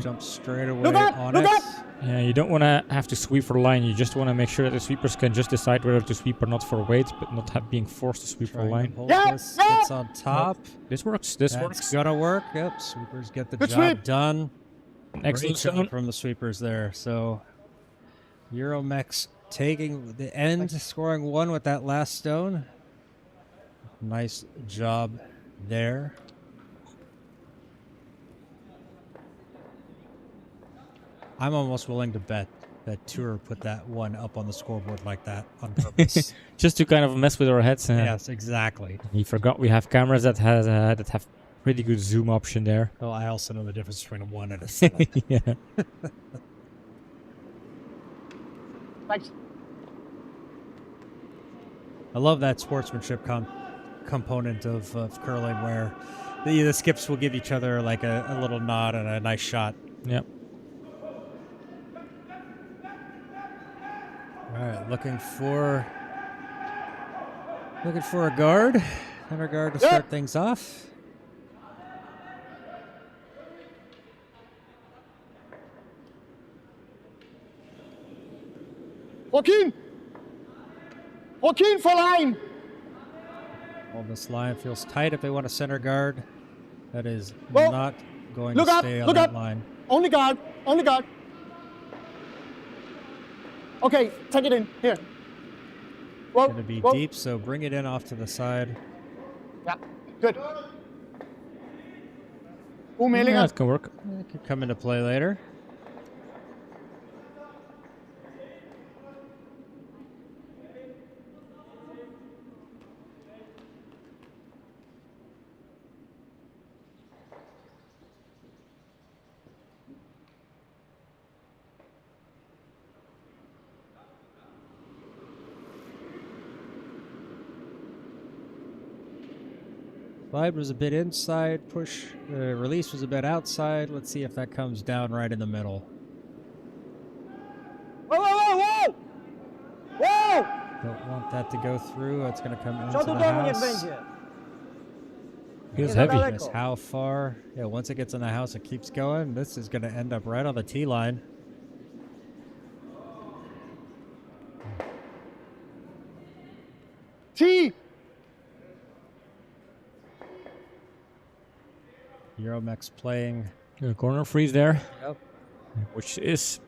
Jump straight away Look up, on look it. up! Yeah, you don't want to have to sweep for line. You just want to make sure that the sweepers can just decide whether to sweep or not for weight, but not being forced to sweep for Trying line. to hold Yeah, this, yeah. gets on top. This works. This That's works. gonna work. Yep, sweepers get the Good job sweep. done. Excellent Great job stone. from the sweepers there. So EuroMex taking the end, scoring 1 with that last stone. Nice job there. I'm almost willing to bet that Tour put that one up on the scoreboard like that on purpose. Just to kind of mess with our heads. Yes, exactly. He forgot we have cameras that have pretty good zoom option there. Well, I also know the difference between a 1 and a 7. Yeah. Thanks. I love that sportsmanship component of curling where the skips will give each other like a little nod and a nice shot. Yep. All right, looking for a guard. Center guard to start things off. Joaquin! Joaquin for line! Well, this line feels tight if they want a center guard. That is Well, not going look to up, stay on look that up. line. Only guard, only guard. Okay, take it in, here. Whoa, Going to be whoa. deep, so bring it in off to the side. Yeah, good. Yeah, Milligan. it can work. It could come into play later. Slide was a bit inside, push, release was a bit outside. Let's see if that comes down right in the middle. Whoa, whoa, whoa, whoa! Whoa! Don't want that to go through. It's going to come into Co tu the do mnie house. będzie? Feels Nie za heavy. daleko. Just how far? Yeah, once it gets in the house, it keeps going. This is going to end up right on the tee line. T! EuroMex playing. The corner freeze there. Yep. Which is,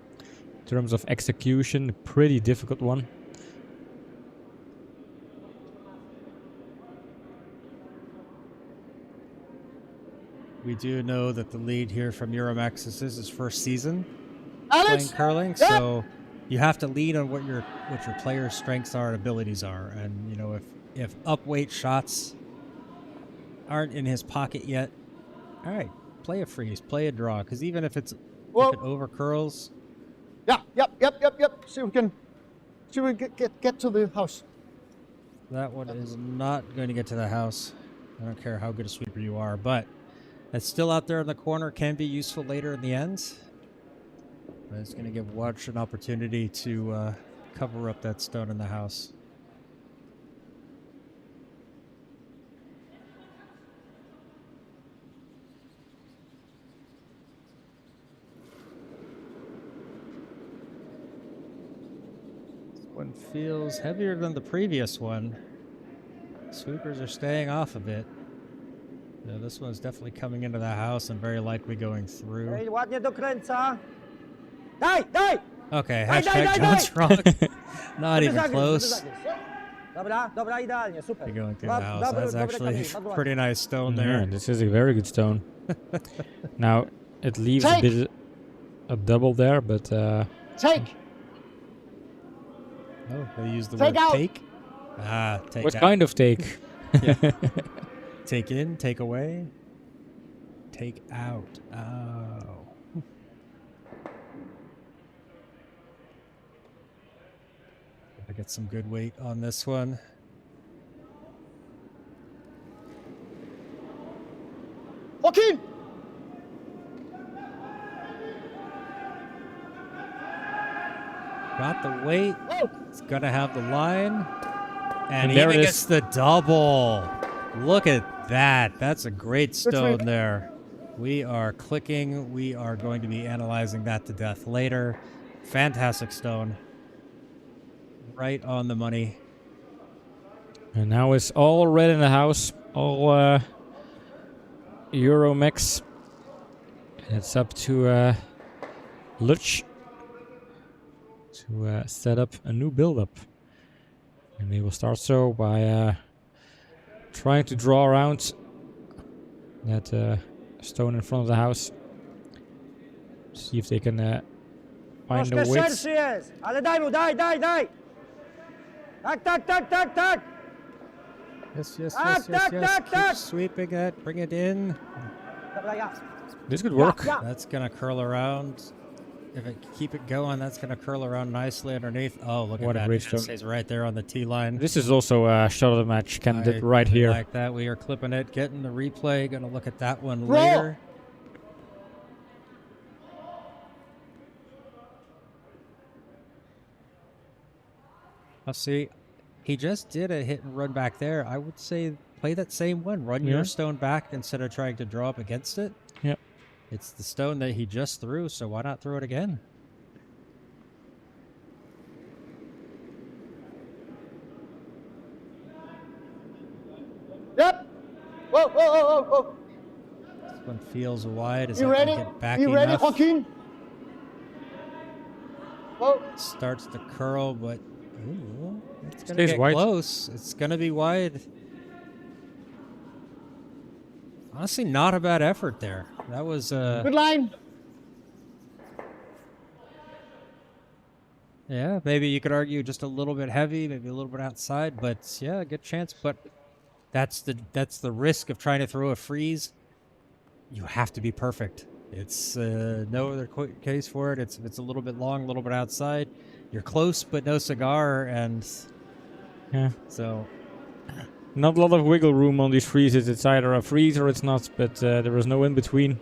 in terms of execution, a pretty difficult one. We do know that the lead here from EuroMex is his first season playing Alex! curling, Yep. so you have to lead on what your players' strengths are and abilities are. And you know, if upweight shots aren't in his pocket yet, all right, play a freeze, play a draw, because even if it over curls, Yeah, yep. See if we can get to the house. that one is not going to get to the house. I don't care how good a sweeper you are, but it's still out there in the corner, can be useful later in the end. But it's going to give Watch an opportunity to cover up that stone in the house. This one feels heavier than the previous one. Sweepers are staying off of it. Yeah, this one's definitely coming into the house and very likely going through. Ej, ładnie dokręca. Daj! Okay, Daj, daj, hashtag daj, John's daj! wrong. Not Żeby even zagryźć, close. żeby zagryźć. Dobra, idealnie, super. You're going through the house. Dobry, That's dobry actually kamień, bardzo ładnie. pretty nice stone Yeah, there. this is a very good stone. Now, it leaves a Take! bit a double there, but Take! Oh, they use the Take word out. take. Ah, take what out. kind of take? Take in, take away, take out. Oh. I Get some good weight on this one. Joaquin! Got the weight. Oh! It's gonna have the line. And there even it gets is. the double. Look at that. That's a great stone sweep. there. We are clicking. We are going to be analyzing that to death later. Fantastic stone. Right on the money. And now it's all red in the house. All EuroMex. And it's up to Lodz to set up a new build-up. And they will start so by trying to draw around that stone in front of the house. See if they can find the Troszkę width. szerszy jest, ale daj mu, daj. Tak. Yes, yes, Ah, yes, yes, tack, yes. tack, Keep tack. sweeping it. Bring it in. Dobra, ja. This could work. Ja. That's going to curl around. If it keep it going, that's going to curl around nicely underneath. Oh, look What a at that. great It stone. stays right there on the T line. This is also a shot of the match candidate right I here. like that. We are clipping it, getting the replay. Going to look at that one Bro. later. I'll see. He just did a hit and run back there. I would say play that same one. Run Yeah. your stone back instead of trying to draw up against it. Yep. It's the stone that he just threw, so why not throw it again? Yep! Whoa. This one feels wide. Is You that ready? gonna get back You ready, enough? Joaquin? Whoa. Starts to curl, but ooh, it's gonna Stays get wide. close. It's gonna be wide. Honestly, not a bad effort there. That was Good line. yeah. Maybe you could argue just a little bit heavy, maybe a little bit outside, but yeah, good chance. But that's the risk of trying to throw a freeze. You have to be perfect. It's no other case for it. It's if it's a little bit long, a little bit outside, you're close, but no cigar, and Yeah. so Not a lot of wiggle room on these freezes. It's either a freeze or it's not, but there is no in between.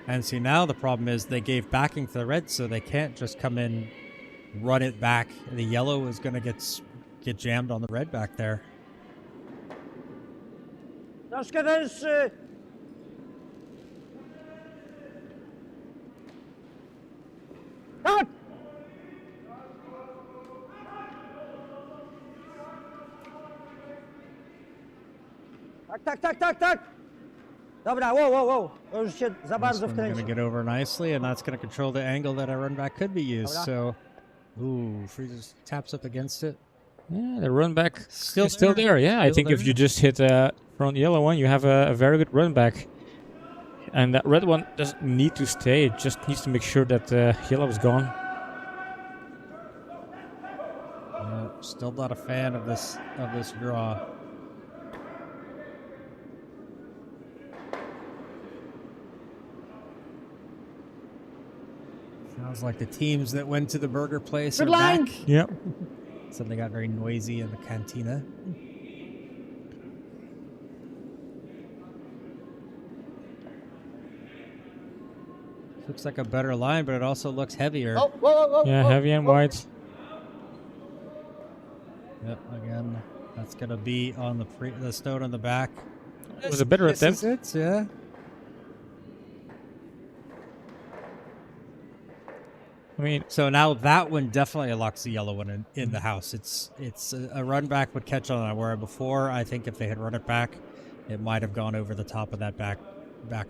And see, now the problem is they gave backing to the red, so they can't just come in, run it back. The yellow is going to get jammed on the red back there. Troszkę węższy. Tak! Tak. Dobra, wow. To już się za This bardzo one's going to wkręci. get over nicely, and that's going to control the angle that a run back could be used. Dobra. So, ooh, freezes taps up against it. Yeah, the run back Still is still there. Yeah, I Still think if there. you just hit front yellow one, you have a very good run back. And that red one doesn't need to stay. It just needs to make sure that yellow is gone. Still not a fan of this draw. Sounds like the teams that went to the burger place Good are line. back. Yep. Something got very noisy in the cantina. Looks like a better line, but it also looks heavier. Oh, whoa. Yeah, heavy and wide. Yep, again, that's gonna be on the stone on the back. It was a better This attempt. is it, yeah. I mean, So now that one definitely locks the yellow one in the house. It's a run back would catch on that. Where before, I think if they had run it back, it might have gone over the top of that back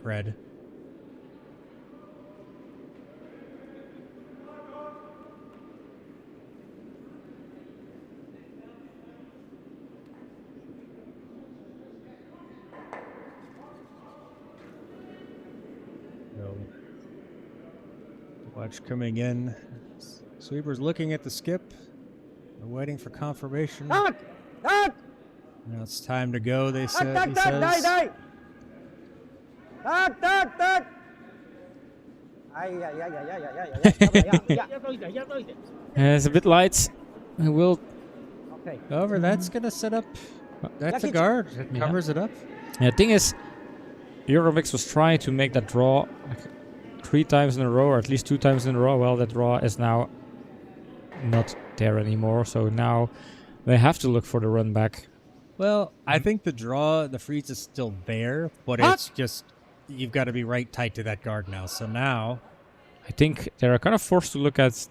red. So, watch coming in. Sweeper's looking at the skip. They're waiting for confirmation. Tak! Now it's time to go, he Tak, says. daj! Tak! Aj. Dobra, ja. it's a bit light. I will. Okej. However, that's gonna set up. That's a Jaki- guard. It Yeah. covers it up. Yeah, the thing is, EuroMex was trying to make that draw like 3 times in a row, or at least 2 times in a row. Well, that draw is now not there anymore, so now they have to look for the run back. Well, I think the freeze is still there, but it's just you've got to be right tight to that guard now. So now, I think they're kind of forced to look at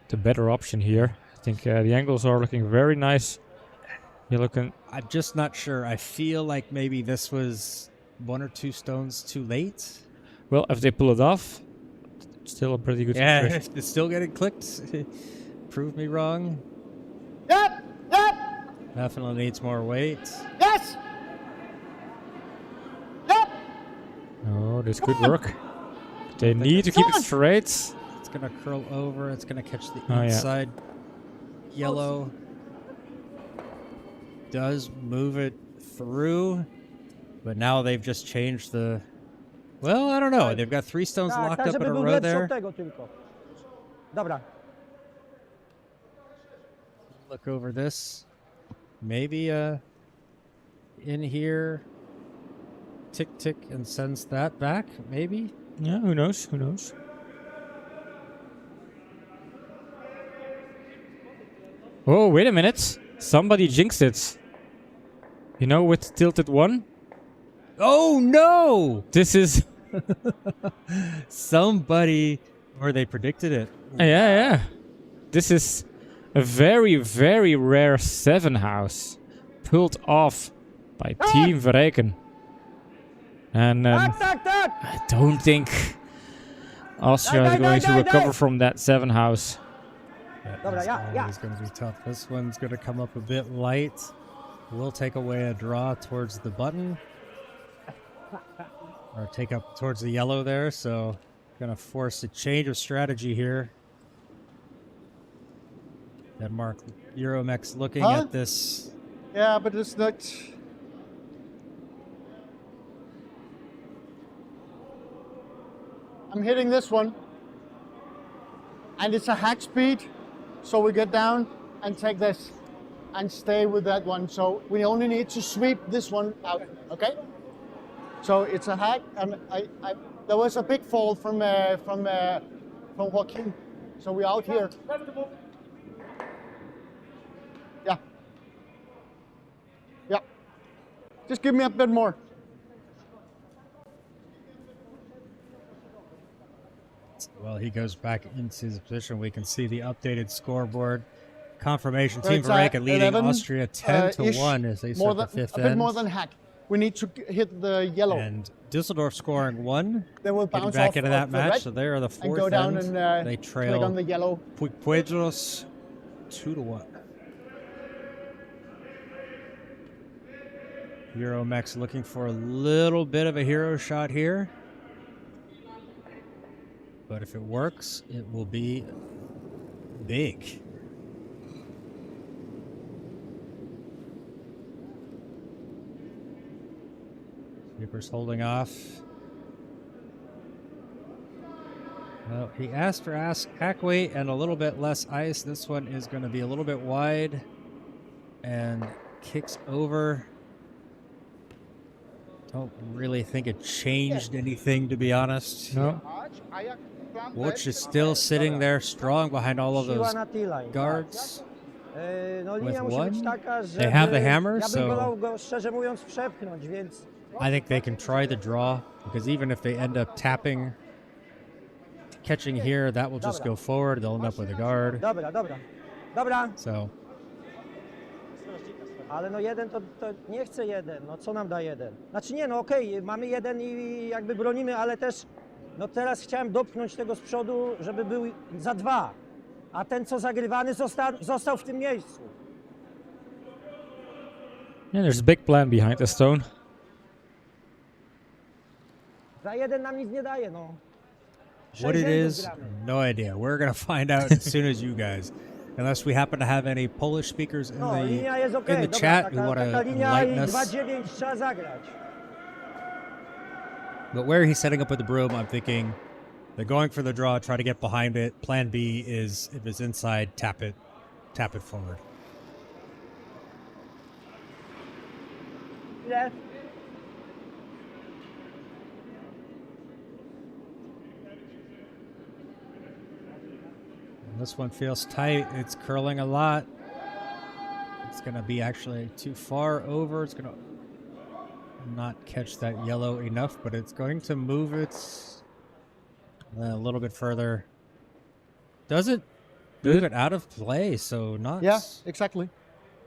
the better option here. I think the angles are looking very nice. You're looking. I'm just not sure. I feel like maybe this was 1 or 2 stones too late. Well, if they pull it off, it's still a pretty good Yeah, situation. it's still getting clicked. Prove me wrong. Yep, yep, Definitely needs more weight. yes. Yep. Oh, this could work. They need to keep it straight. It's gonna curl over. It's gonna catch the Oh, yeah. inside yellow. Does move it through, but now they've just changed the. Well, I don't know. They've got 3 stones Tak, locked tak, up żeby in a był row lepszy there. od tego tylko. Dobra. Look over this. Maybe in here. Tick tick and sends that back. Maybe. Yeah, who knows? Who knows? Oh, wait a minute. Somebody jinxed it. You know, with tilted 1? Oh no! This is... Somebody, or they predicted it. yeah. This is a very, very rare 7 house. Pulled off by Team Verreken. And Tak, tak, tak! I don't think Austria is going to recover from that 7 house. Dobra, It's ja. always going to be tough. This one's going to come up a bit light. We'll take away a draw towards the button. Or take up towards the yellow there. So going to force a change of strategy here. Denmark, EuroMex looking at this. Yeah, but it's not. I'm hitting this one, and it's a hack speed, so we get down and take this and stay with that one. So we only need to sweep this one out, okay? So it's a hack, and there was a big fall from Joaquin, so we're out here. Yeah. Yeah. Just give me a bit more. Well, he goes back into his position. We can see the updated scoreboard. Confirmation, So Team it's, Verreken leading 11, Austria 10 to ish, 1 as they more set the than, fifth a bit end. more than hack. We need to hit the yellow. And Düsseldorf scoring 1. They will Getting bounce back off into of that the match. red So they are the and fourth go down end. and They click on the trail yellow. Puigpuedros 2 to 1. EuroMex looking for a little bit of a hero shot here. But if it works, it will be big. Sweeper's holding off. Well, he asked for hack weight and a little bit less ice. This one is going to be a little bit wide and kicks over. Don't really think it changed anything, to be honest. No. Łódź is still sitting there strong behind all of Siła those na T-line. guards. No, with linia musi one. być taka, They have the żeby- hammer, ja bym so- wolał go, szczerze mówiąc, przepchnąć, więc... I think they can try the draw, because even if they end up tapping, catching here, that will just go forward. They'll end up with a guard. Dobra, dobra. Dobra, So ale no jeden to nie chce jeden, no co nam da jeden? Znaczy nie, no okej, mamy jeden i jakby bronimy, ale też no teraz chciałem dopchnąć tego z przodu, żeby był za 2, a ten co zagrywany został w tym miejscu. Yeah, there's a big plan behind the stone. Za jeden nam nic nie daje, no. what it 6 is, gramy. no idea. We're going to find out as soon as you guys. Unless we happen to have any Polish speakers in No, the linia jest okej, in the dobra, chat who taka, want taka to linia i enlighten us. 2-9 trzeba zagrać. But where he's setting up with the broom, I'm thinking they're going for the draw, try to get behind it. Plan B is if it's inside, tap it. tap it forward. Ile? And this one feels tight. It's curling a lot. It's going to be actually too far over. It's going to not catch that yellow enough, but it's going to move it a little bit further. Doesn't move it out of play, so not. Yeah, exactly.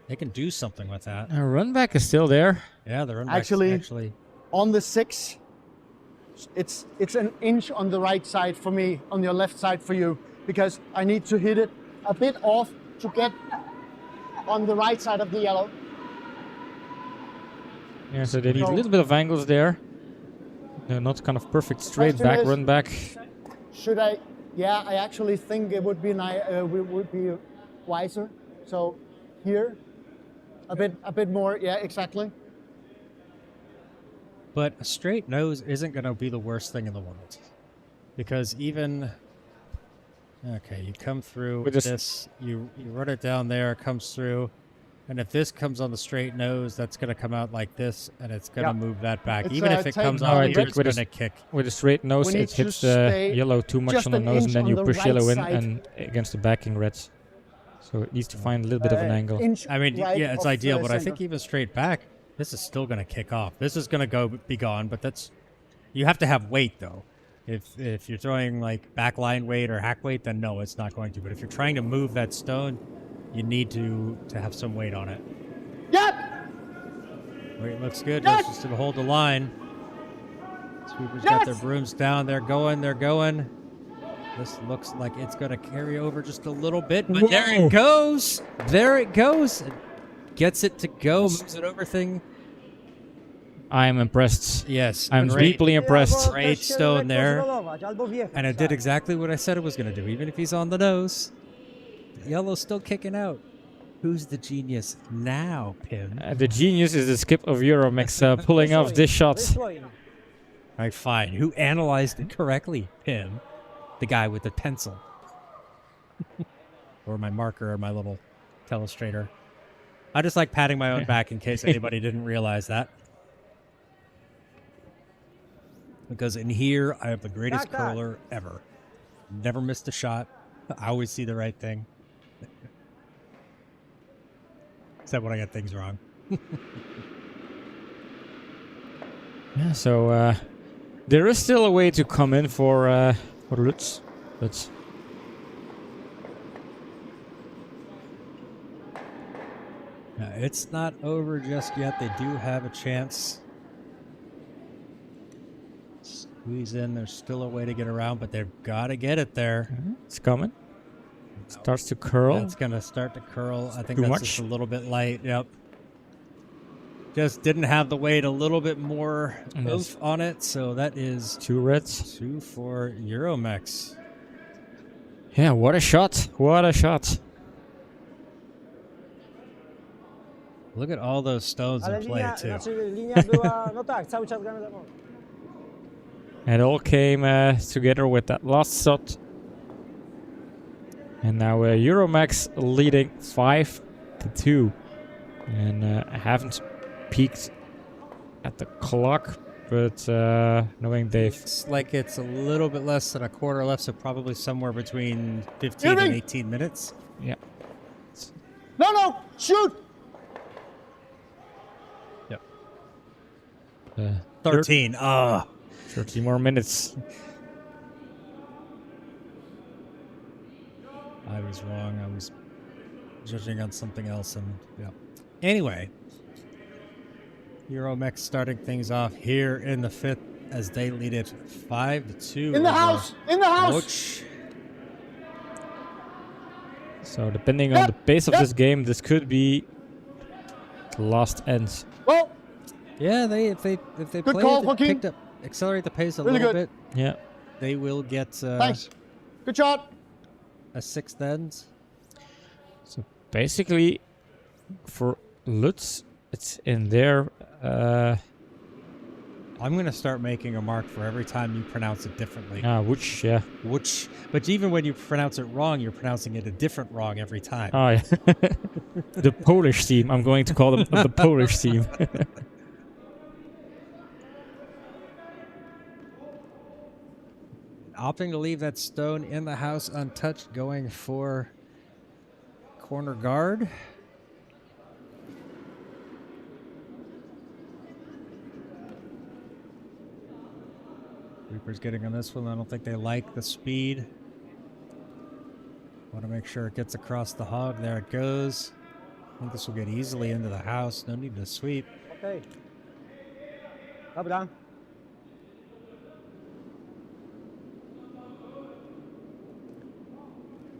They can do something with that. Run back is still there. Yeah, the run Actually- On the 6, it's an inch on the right side for me, on your left side for you, because I need to hit it a bit off to get on the right side of the yellow. Yeah, so they need a little bit of angles there. They're not kind of perfect straight Question back, is- run back. Should I? Yeah, I actually think it would be would be wiser. So here, a bit more. Yeah, exactly. But a straight nose isn't going to be the worst thing in the world. Because even... Okay, you come through With with this- this, you run it down there, it comes through. And if this comes on the straight nose, that's going to come out like this, and it's going to Yeah. move that back. It's, Even if it take comes the out red here, it's with going a to kick. With a straight nose, We need it to hits the stay yellow too much just on the an nose, and inch then on you the push right yellow in side. and against the backing reds. So it needs to find a little bit of an angle. Inch I mean, right yeah, it's of ideal, the but I center. think even straight back, this is still going to kick off. This is going to be gone, but that's... You have to have weight, though. If you're throwing, like, backline weight or hack weight, then no, it's not going to. But if you're trying to move that stone, you need to have some weight on it. Yep. Weight looks good. Yes! Just to hold the line. Sweepers got their Yes! brooms down. They're going. This looks like it's going to carry over just a little bit, but there Whoa. it goes. There it goes. It gets it to go. Moves it over thing. I am impressed. Yes. I'm great. deeply impressed. Great Też się stone lekko there. zrolować, albo wjechać, And it tak. did exactly what I said it was going to do. Even if he's on the nose, the yellow's still kicking out. Who's the genius now, Pim? The genius is the skip of EuroMex pulling off this shot. Wyszło im. All right, fine. Who analyzed it correctly, Pim? The guy with the pencil. Or my marker or my little telestrator. I just like patting my own back in case anybody didn't realize that. Because in here, I have the greatest Tak, tak. curler ever. Never missed a shot. I always see the right thing. Except when I get things wrong. Yeah, so there is still a way to come in for Lutz, but It's not over just yet. They do have a chance. Squeeze in. There's still a way to get around, but they've got to get it there. it's coming. Starts to curl. It's going to start to curl. I think Too that's much? just a little bit light. Yep. Just didn't have the weight, a little bit more And oomph on it. So that is 2 reds. 2 for EuroMex. Yeah, what a shot. What a shot. Look at all those stones Ale in play, linia, too. znaczy linia była, no tak, cały czas gramy za wolno. It all came together with that last shot. And now EuroMex leading 5-2. And I haven't peeked at the clock, but knowing they've... Looks like it's a little bit less than a quarter left, so probably somewhere between 15 and 18 minutes. Yeah. No, shoot. Yep. 13 13. Ah. 30 more minutes. I was wrong. I was judging on something else, and yeah. Anyway, EuroMex starting things off here in the 5th as they lead it 5-2. In the over house. In the house. Lodz. So depending on the pace of this game, this could be the last end. Well, Yeah, if they Good play call, it, Joaquin. picked up, accelerate the pace a Really little good. bit, Yeah. they will get thanks. Good shot. a 6th end. So basically, for Lutz, it's in there. I'm going to start making a mark for every time you pronounce it differently. Which, yeah. Which But even when you pronounce it wrong, you're pronouncing it a different wrong every time. Oh yeah, the Polish team. I'm going to call them the Polish team. Opting to leave that stone in the house untouched, going for corner guard. Reaper's getting on this one. I don't think they like the speed. Want to make sure it gets across the hog. There it goes. I think this will get easily into the house. No need to sweep. Okej. Dobra.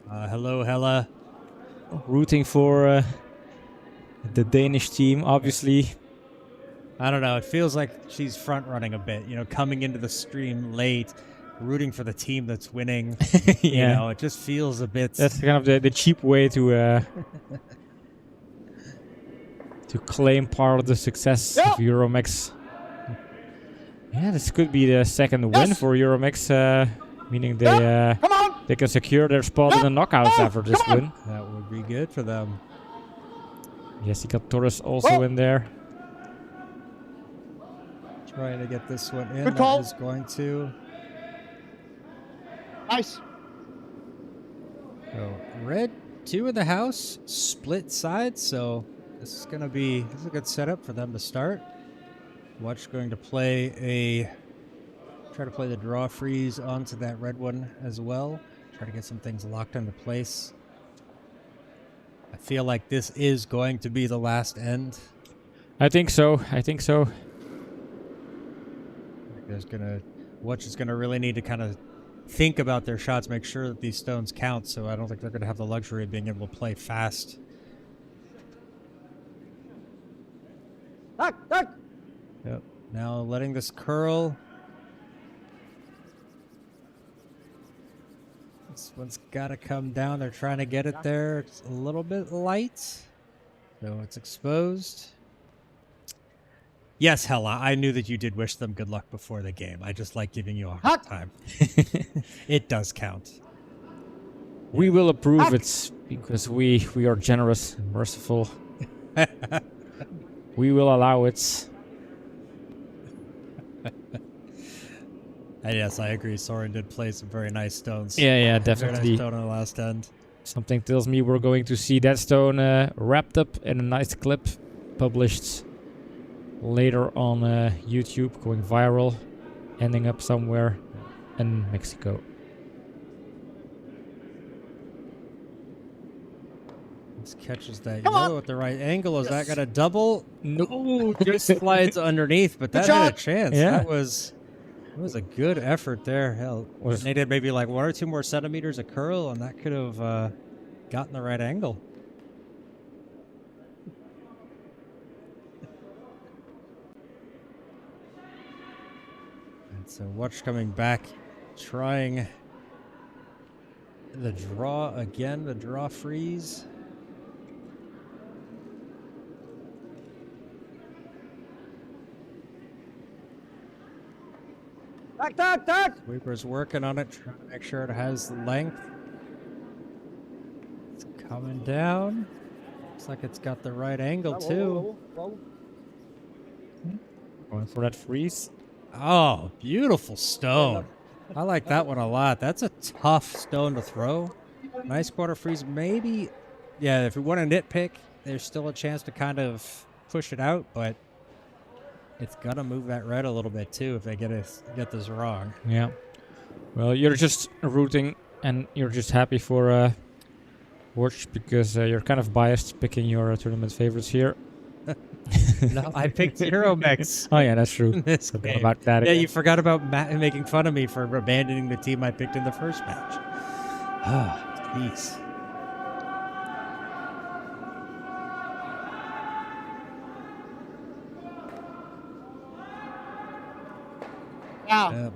Hello, Hella. Rooting for the Danish team, obviously. I don't know. It feels like she's front running a bit. You know, coming into the stream late, rooting for the team that's winning. Yeah. You know, it just feels a bit. That's kind of the cheap way to claim part of the success of EuroMex. Yeah, this could be the second win for EuroMex, meaning they can secure their spot in the knockouts after this win. That would be good for them. Yes, you got Torres also in there. Trying to get this one in. Good call. That is going to. Nice. So red 2 in the house, split sides. So this is a good setup for them to start. Watch going to try to play the draw freeze onto that red one as well. Try to get some things locked into place. I feel like this is going to be the last end. I think so. Watch is gonna really need to kind of think about their shots, make sure that these stones count. So I don't think they're gonna have the luxury of being able to play fast. Tak, tak. Yep. Now letting this curl. This one's got to come down. They're trying to get it there. It's a little bit light, so it's exposed. Yes, Hella, I knew that you did wish them good luck before the game. I just like giving you a hard time. It does count. We will approve it because we are generous and merciful. We will allow it. Yes, I agree. Soren did play some very nice stones. Yeah, Very definitely. nice stone on the last end. Something tells me we're going to see that stone wrapped up in a nice clip published later on YouTube, going viral, ending up somewhere in Mexico. This catches that yellow at the right angle. Is that going to double? No, just slides underneath, but that had a chance. Yeah. That was a good effort there. Hell, they did maybe like 1 or 2 more centimeters of curl, and that could have gotten the right angle. And so watch coming back, trying the draw again, the draw freeze. Tak, tak, tak. Sweeper's working on it, trying to make sure it has length. It's coming down. Looks like it's got the right angle too. Going for that freeze. Oh, beautiful stone. I like that one a lot. That's a tough stone to throw. Nice quarter freeze. Maybe, yeah, if you want to nitpick, there's still a chance to kind of push it out, but it's gonna move that red a little bit too if they get this wrong. Yeah. Well, you're just rooting and you're just happy for Watch because you're kind of biased picking your tournament favorites here. No, I picked EuroMex. Oh yeah, that's true. This Forgot game. about that Yeah, again. you forgot about making fun of me for abandoning the team I picked in the first match. Ah, peace.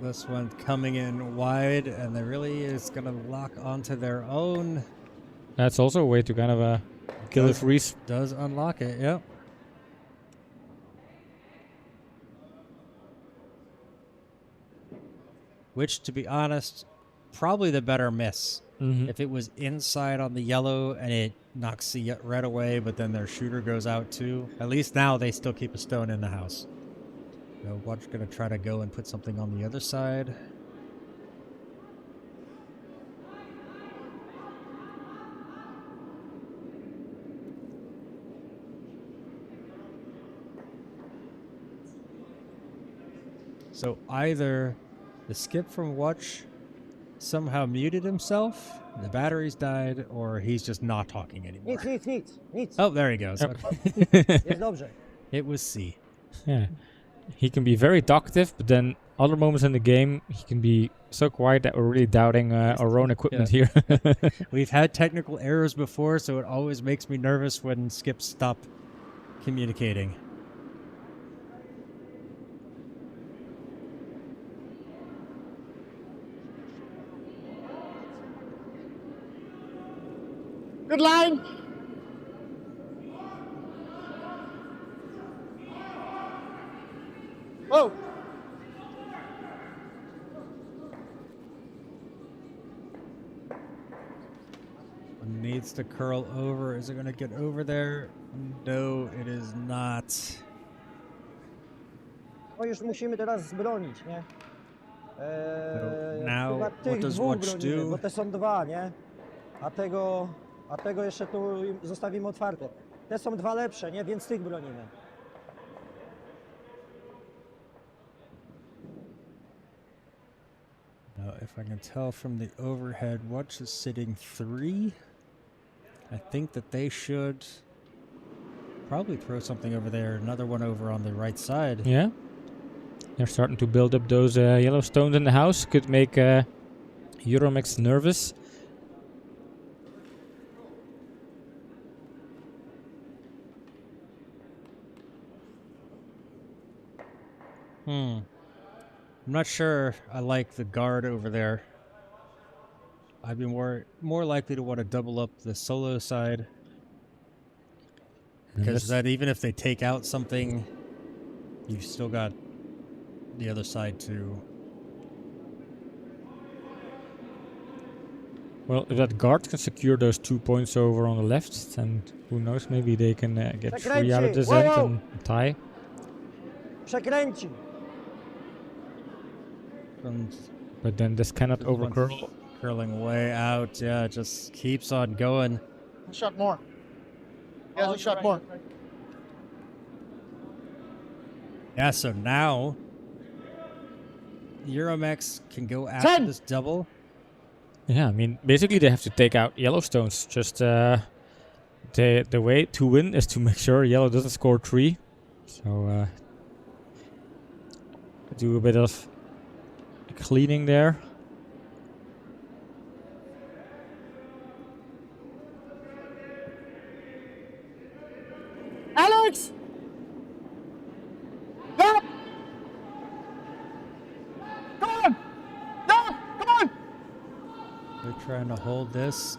This one coming in wide, and they really is going to lock onto their own. That's also a way to kind of kill the freeze. Does unlock it, yep. Which, to be honest, probably the better miss. Mhm. If it was inside on the yellow and it knocks the red away, but then their shooter goes out too. At least now they still keep a stone in the house. So Watch gonna try to go and put something on the other side. So either the skip from Watch somehow muted himself, the batteries died, or he's just not talking anymore. Nic. Oh, there he goes. Yep. Okay. Jest dobrze. It was C. Yeah. He can be very talkative, but then other moments in the game, he can be so quiet that we're really doubting our own equipment here. We've had technical errors before, so it always makes me nervous when skips stop communicating. Good line. Whoa. Needs to curl over. Is it going to get over there? No, it is not. No już musimy teraz bronić, nie? Now, Chyba what tych does dwóch Watch bronimy, do? bo te są dwa, nie? A tego jeszcze tu zostawimy otwarte. Te są dwa lepsze, nie? Więc tych bronimy. Now, if I can tell from the overhead, Watch is sitting 3. I think that they should probably throw something over there. Another one over on the right side. Yeah. They're starting to build up those yellow stones in the house. Could make EuroMex nervous. I'm not sure I like the guard over there. I'd be more likely to want to double up the solo side. Because that even if they take out something, you've still got the other side too. Well, if that guard can secure those 2 points over on the left, then who knows, maybe they can get 3 out of this end and tie. Przekręci. But then this cannot This one's overcurl. Curling way out. Yeah, it just keeps on going. A shot more. He has a shot more. Yeah, so now EuroMex can go after this double. Yeah, I mean, basically they have to take out Yellowstones. Just the way to win is to make sure yellow doesn't score 3. So do a bit of cleaning there. Alex! Stop! Come on! No! Come on! They're trying to hold this.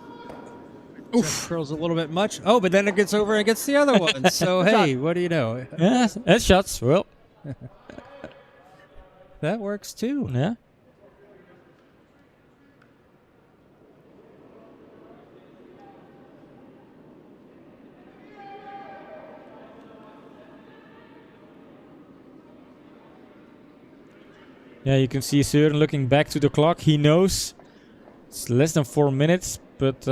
Just curls a little bit much. Oh, but then it gets over and gets the other one. So, hey, what do you know? Yeah, that's shots. Well, That works too. yeah. Yeah, you can see Søren looking back to the clock. He knows it's less than 4 minutes, but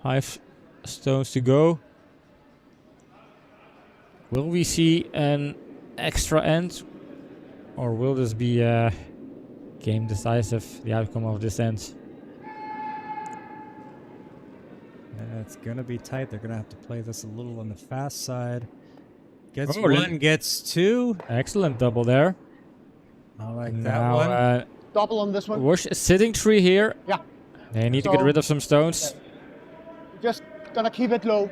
5 stones to go. Will we see an extra end, or will this be game decisive, the outcome of this end? It's going to be tight. They're going to have to play this a little on the fast side. Gets Oh, one, really? gets 2. Excellent double there. I like Now that one. Double on this one. Wash is sitting 3 here. Yeah. They need to get So- rid of some stones. Just gonna keep it low.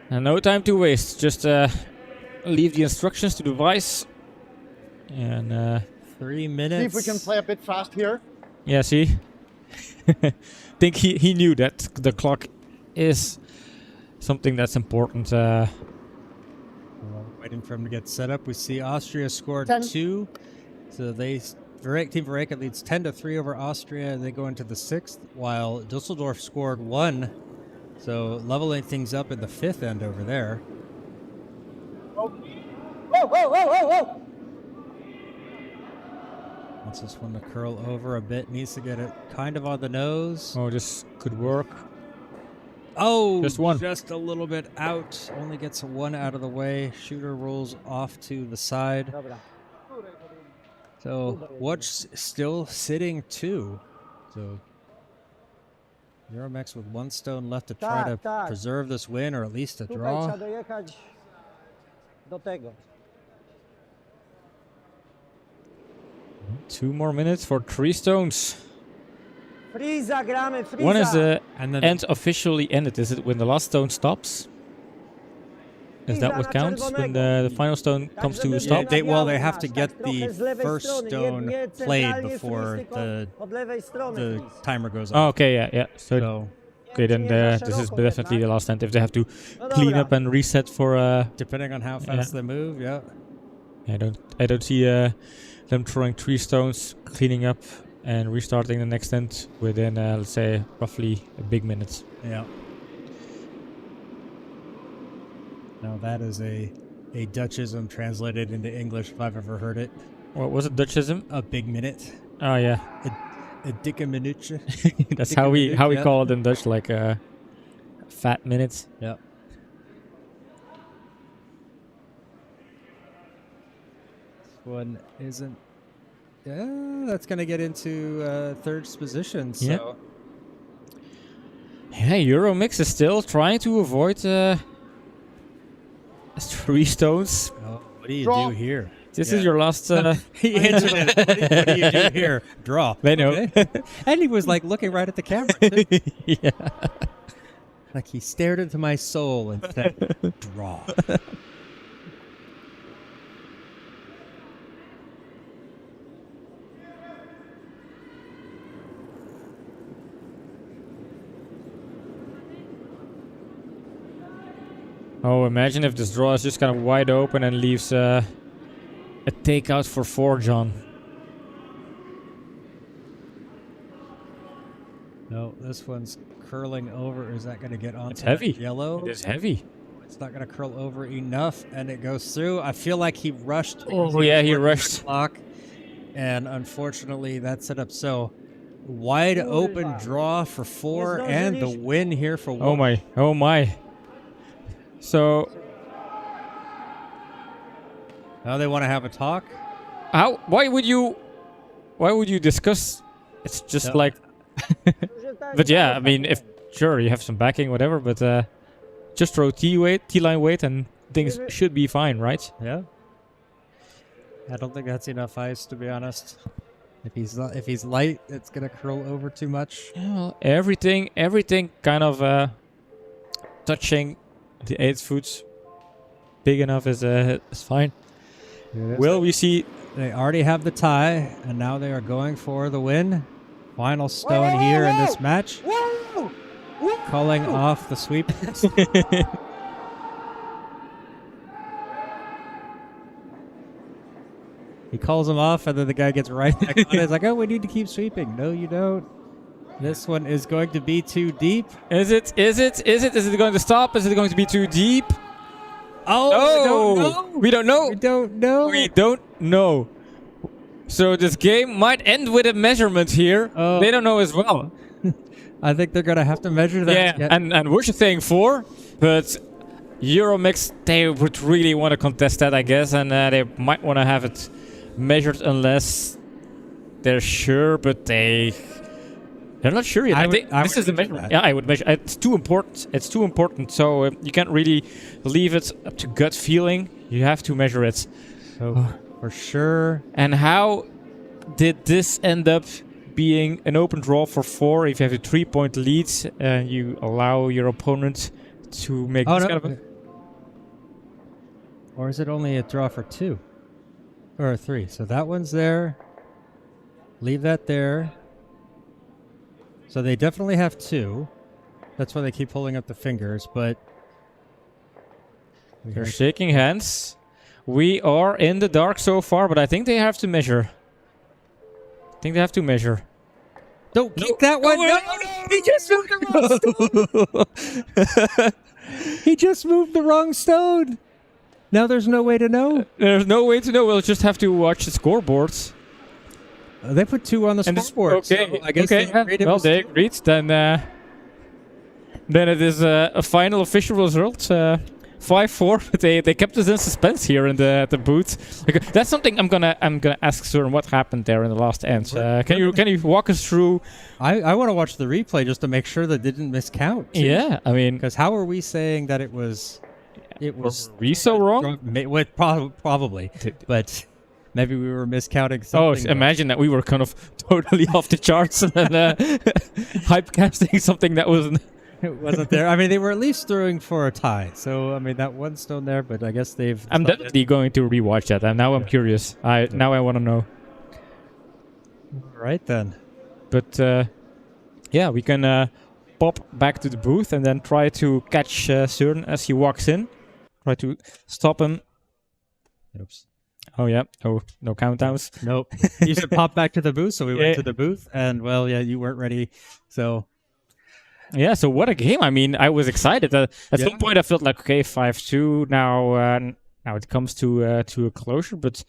And no time to waste. Just leave the instructions to the vice. And 3 See minutes. if we can play a bit fast here. yeah, see? Think he knew that the clock is something that's important. Waiting for him to get set up. We see Austria scored 10. 2. So they Team Vareka leads 10-3 over Austria. They go into the 6th, while Dusseldorf scored 1. So leveling things up in the 5th end over there. Wants this one to curl over a bit. Needs to get it kind of on the nose. Oh, this could work. Oh, just one. Just a little bit out. Only gets one out of the way. Shooter rolls off to the side. Dobra. So Watch still sitting 2. So EuroMex with 1 stone left to try to preserve this win or at least a Tutaj draw. trzeba dojechać do tego. 2 more minutes for 3 stones. Friza gramy, Friza! When is the And then end officially ended? Is it when the last stone stops? Is that what counts when the final stone comes to a stop? they have to get the first stone played before the timer goes Oh, off. okay, yeah. So, So okay, then this is definitely the last end. If they have to clean up and reset for depending on how fast they move, yeah. I don't see them throwing 3 stones, cleaning up, and restarting the next end within let's say roughly a big minute. Yeah. Now that is a Dutchism translated into English if I've ever heard it. What was it, Dutchism? A big minute. Oh yeah, A dikke minuutje. that's Dikke how we minuut, call it in Dutch, like fat minutes. Yeah. This one isn't. Yeah, that's gonna get into third position. So. Yeah. Yeah, EuroMex is still trying to avoid 3 stones. Oh, what do you Draw. do here? This is your last. He answered it. What do you do here? Draw. They know. Okay. And he was like looking right at the camera. Too. Yeah. Like he stared into my soul and said, "Draw." Oh, imagine if this draw is just kind of wide open and leaves a takeout for 4, John. No, this one's curling over. Is that going to get on? It's heavy. Yellow. It is heavy. It's not going to curl over enough, and it goes through. I feel like he rushed. Oh yeah, he working the rushed. clock, and unfortunately, that set up so wide open draw for 4 and the win here for 1. Oh my. So Now they want to have a talk. why would you discuss? It's just No. like. But yeah, I mean, if sure you have some backing, whatever, but just throw T-line weight, and things should be fine, right? Yeah. I don't think that's enough ice, to be honest. If he's light, it's gonna curl over too much. Yeah, well, everything kind of touching the 8 foot big enough is fine. Will we see? They already have the tie, and now they are going for the win. Final stone here in this match. Woo! Woo! Calling off the sweep. He calls him off, and then the guy gets right back on it. It's like, oh, we need to keep sweeping. No, you don't. This one is going to be too deep. Is it going to stop? Is it going to be too deep? Oh, We don't know. we don't know. We don't know. So this game might end with a measurement here. Oh. They don't know as well. I think they're going to have to measure that. Yeah, and we're just saying 4, but EuroMex, they would really want to contest that, I guess, and they might want to have it measured unless they're sure, but they're not sure yet. I think this is the measurement. Yeah, I would measure. It's too important. It's too important. So you can't really leave it up to gut feeling. You have to measure it. So for sure. And how did this end up being an open draw for 4? If you have a 3-point lead, you allow your opponent to make this kind of a... Or is it only a draw for 2? Or 3? So that one's there. Leave that there. So they definitely have 2. That's why they keep holding up the fingers, but... They're shaking hands. We are in the dark so far, but I think they have to measure. think they have to measure. Don't kick that one. Oh, No, he just moved the wrong stone. He just moved the wrong stone. Now there's no way to know. There's no way to know. We'll just have to watch the scoreboards. They put 2 on the scoreboard. Okay, so I guess they agreed it well, was they 2. agreed. Then it is a final official result. 5-4. But they kept us in suspense here in the booth. Okay, that's something I'm gonna ask Søren what happened there in the last end. Can you walk us through? I want to watch the replay just to make sure that they didn't miscount. too. Yeah, I mean, Because how are we saying that it was? It was. were we so wrong? Probably, but maybe we were miscounting Oh, something. imagine that we were kind of totally off the charts and then hypecasting something that wasn't. It wasn't there. I mean, they were at least throwing for a tie. So I mean, that one stone there, but I guess they've. I'm decided- definitely going to rewatch that, and now I'm curious. Now I want to know. All right then. But yeah, we can pop back to the booth and then try to catch Søren as he walks in. Try to stop him. Oops. Oh yeah. Oh, no countdowns. Nope. You said pop back to the booth, so we Yeah. went to the booth, and well, yeah, you weren't ready, so. Yeah. So what a game! I mean, I was excited. At Yeah. some point, I felt like, okay, 5-2. Now it comes to a closure, but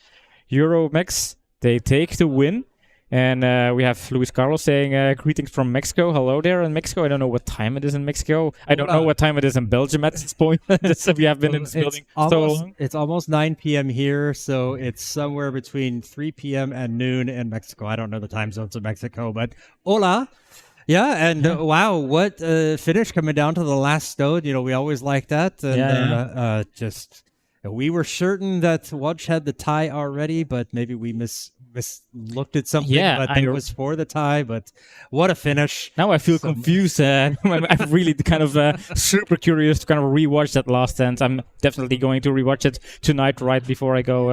EuroMex, they take the win. And we have Luis Carlos saying greetings from Mexico. Hello there in Mexico. I don't know what time it is in Mexico. I don't know what time it is in Belgium at this point. We have been in this building so long. It's almost 9 p.m. here, so it's somewhere between 3 p.m. and noon in Mexico. I don't know the time zones of Mexico, but hola. Yeah, and wow, what finish coming down to the last stone. You know, we always like that. And we were certain that Łódź had the tie already, but maybe we looked at something, but it was for the tie. But what a finish! Now I feel confused. I'm really kind of super curious to kind of rewatch that last end. I'm definitely going to rewatch it tonight, right before I go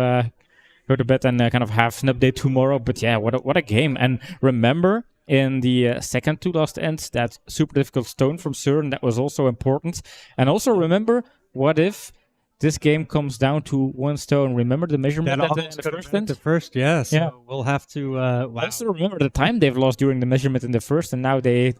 to bed, and kind of have an update tomorrow. But yeah, what a game! And remember, in the second to last end, that super difficult stone from Søren, that was also important. And also remember, what if this game comes down to 1 stone? Remember the measurement at the first end? The first, yes. Yeah. So we'll have to. Wow. Also remember the time they've lost during the measurement in the first, and now they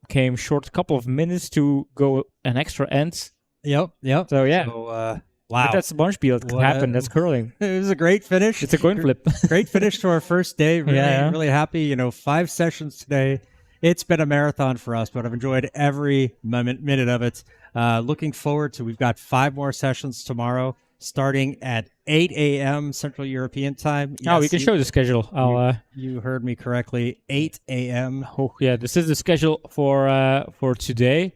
came short a couple of minutes to go an extra end. Yep. So yeah. So, wow. But that's Bunchspiel. It could happen. That's curling. It was a great finish. It's a coin flip. Great finish to our first day. Really happy. You know, 5 sessions today. It's been a marathon for us, but I've enjoyed every minute of it. Looking forward to, we've got 5 more sessions tomorrow, starting at 8 a.m. Central European time. Yes, we can show the schedule. You heard me correctly. 8 a.m. Oh, yeah, this is the schedule for today.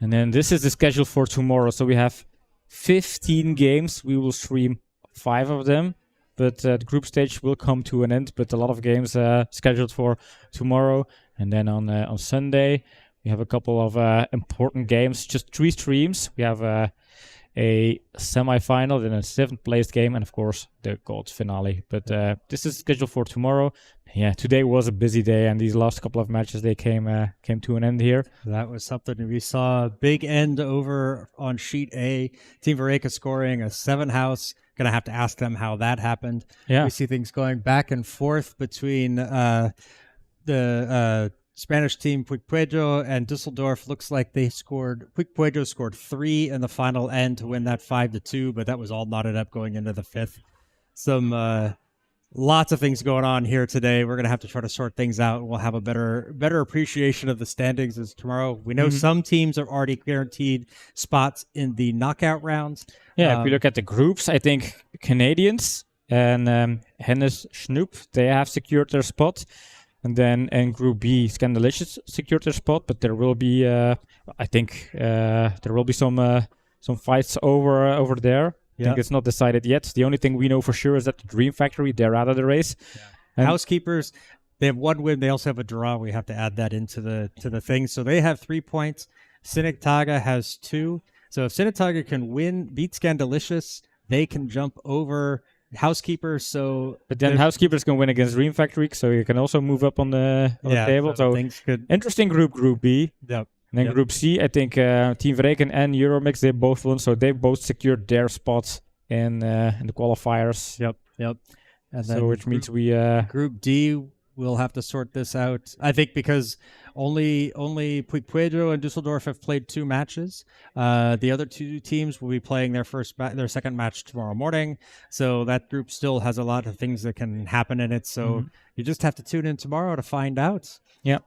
And then this is the schedule for tomorrow. So we have 15 games. We will stream 5 of them. But the group stage will come to an end. But a lot of games scheduled for tomorrow. And then on Sunday, we have a couple of important games. Just 3 streams. We have a semi-final, then a 7th place game, and of course the gold finale. But this is scheduled for tomorrow. Yeah, today was a busy day, and these last couple of matches, they came to an end here. That was something. We saw a big end over on sheet A. Team Vareka scoring a 7 house. Gonna have to ask them how that happened. Yeah, we see things going back and forth between the Spanish team Puigpueyo and Düsseldorf. Looks like Puigpueyo scored 3 in the final end to win that 5-2, but that was all knotted up going into the 5th. Some lots of things going on here today. We're going to have to try to sort things out. We'll have a better appreciation of the standings as tomorrow. We know some teams are already guaranteed spots in the knockout rounds. Yeah, if we look at the groups, I think Canadians and Hennes Snoep, they have secured their spot. And then in Group B, Scandalicious secured their spot, but there will be, I think, there will be some fights over there. I think it's not decided yet. The only thing we know for sure is that the Dream Factory, they're out of the race. Yeah. Housekeepers, they have 1 win. They also have a draw. We have to add that into the thing. So they have 3 points. Sinigtaga has 2. So if Sinigtaga can beat Scandalicious, they can jump over Housekeepers. But then Housekeepers can win against Dream Factory, so you can also move up on the table. So things could... interesting Group B. Yep. And then Group C, I think Team Vreken and EuroMex, they both won, so they both secured their spots in the qualifiers. Yep. And then so which means we... Group D, we'll have to sort this out. I think because only Puigpuedo and Dusseldorf have played 2 matches. The other 2 teams will be playing their second match tomorrow morning. So that group still has a lot of things that can happen in it. So you just have to tune in tomorrow to find out. Yeah.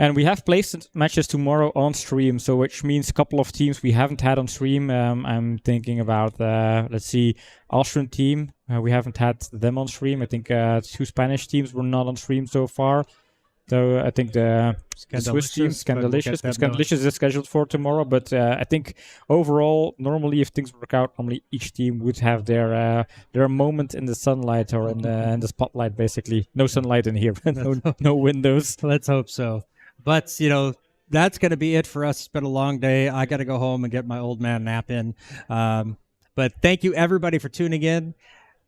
And we have placed matches tomorrow on stream, so which means a couple of teams we haven't had on stream. I'm thinking about, let's see, Austrian team. We haven't had them on stream. I think 2 Spanish teams were not on stream so far. So I think the Swiss team, Scandalicious is scheduled for tomorrow. But I think overall, normally if things work out, normally each team would have their moment in the sunlight or in the spotlight, basically. No sunlight in here, no windows. Let's hope so. But, that's going to be it for us. It's been a long day. I got to go home and get my old man nap in. But thank you, everybody, for tuning in.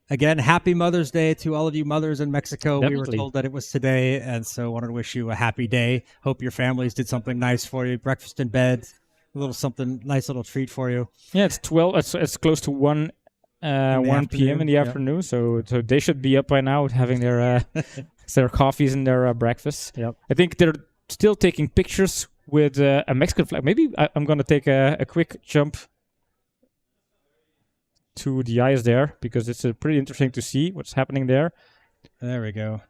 Again, happy Mother's Day to all of you mothers in Mexico. Definitely. We were told that it was today, and so wanted to wish you a happy day. Hope your families did something nice for you. Breakfast in bed, a little something, nice little treat for you. Yeah, it's 12. It's close to 1 p.m. in the afternoon, so they should be up by now having their coffees and their breakfast. Yep. I think they're still taking pictures with a Mexican flag. Maybe I'm going to take a quick jump to the ice there, because it's pretty interesting to see what's happening there. There we go.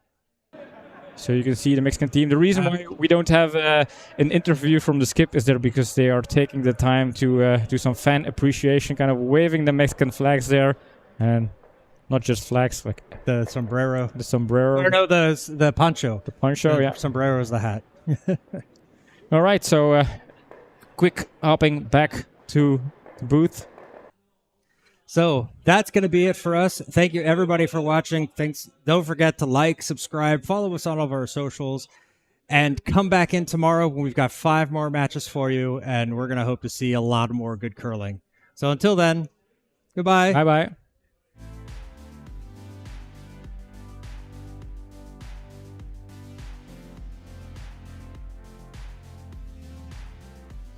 So you can see the Mexican team. The reason why we don't have an interview from the skip is there because they are taking the time to do some fan appreciation, kind of waving the Mexican flags there. And not just flags, like The sombrero. the sombrero. Or no, the poncho. The poncho, The yeah. sombrero is the hat. All right, so quick hopping back to the booth. So that's going to be it for us. Thank you, everybody, for watching. Thanks. Don't forget to like, subscribe, follow us on all of our socials, and come back in tomorrow when we've got 5 more matches for you, and we're going to hope to see a lot more good curling. So until then, goodbye. Bye-bye.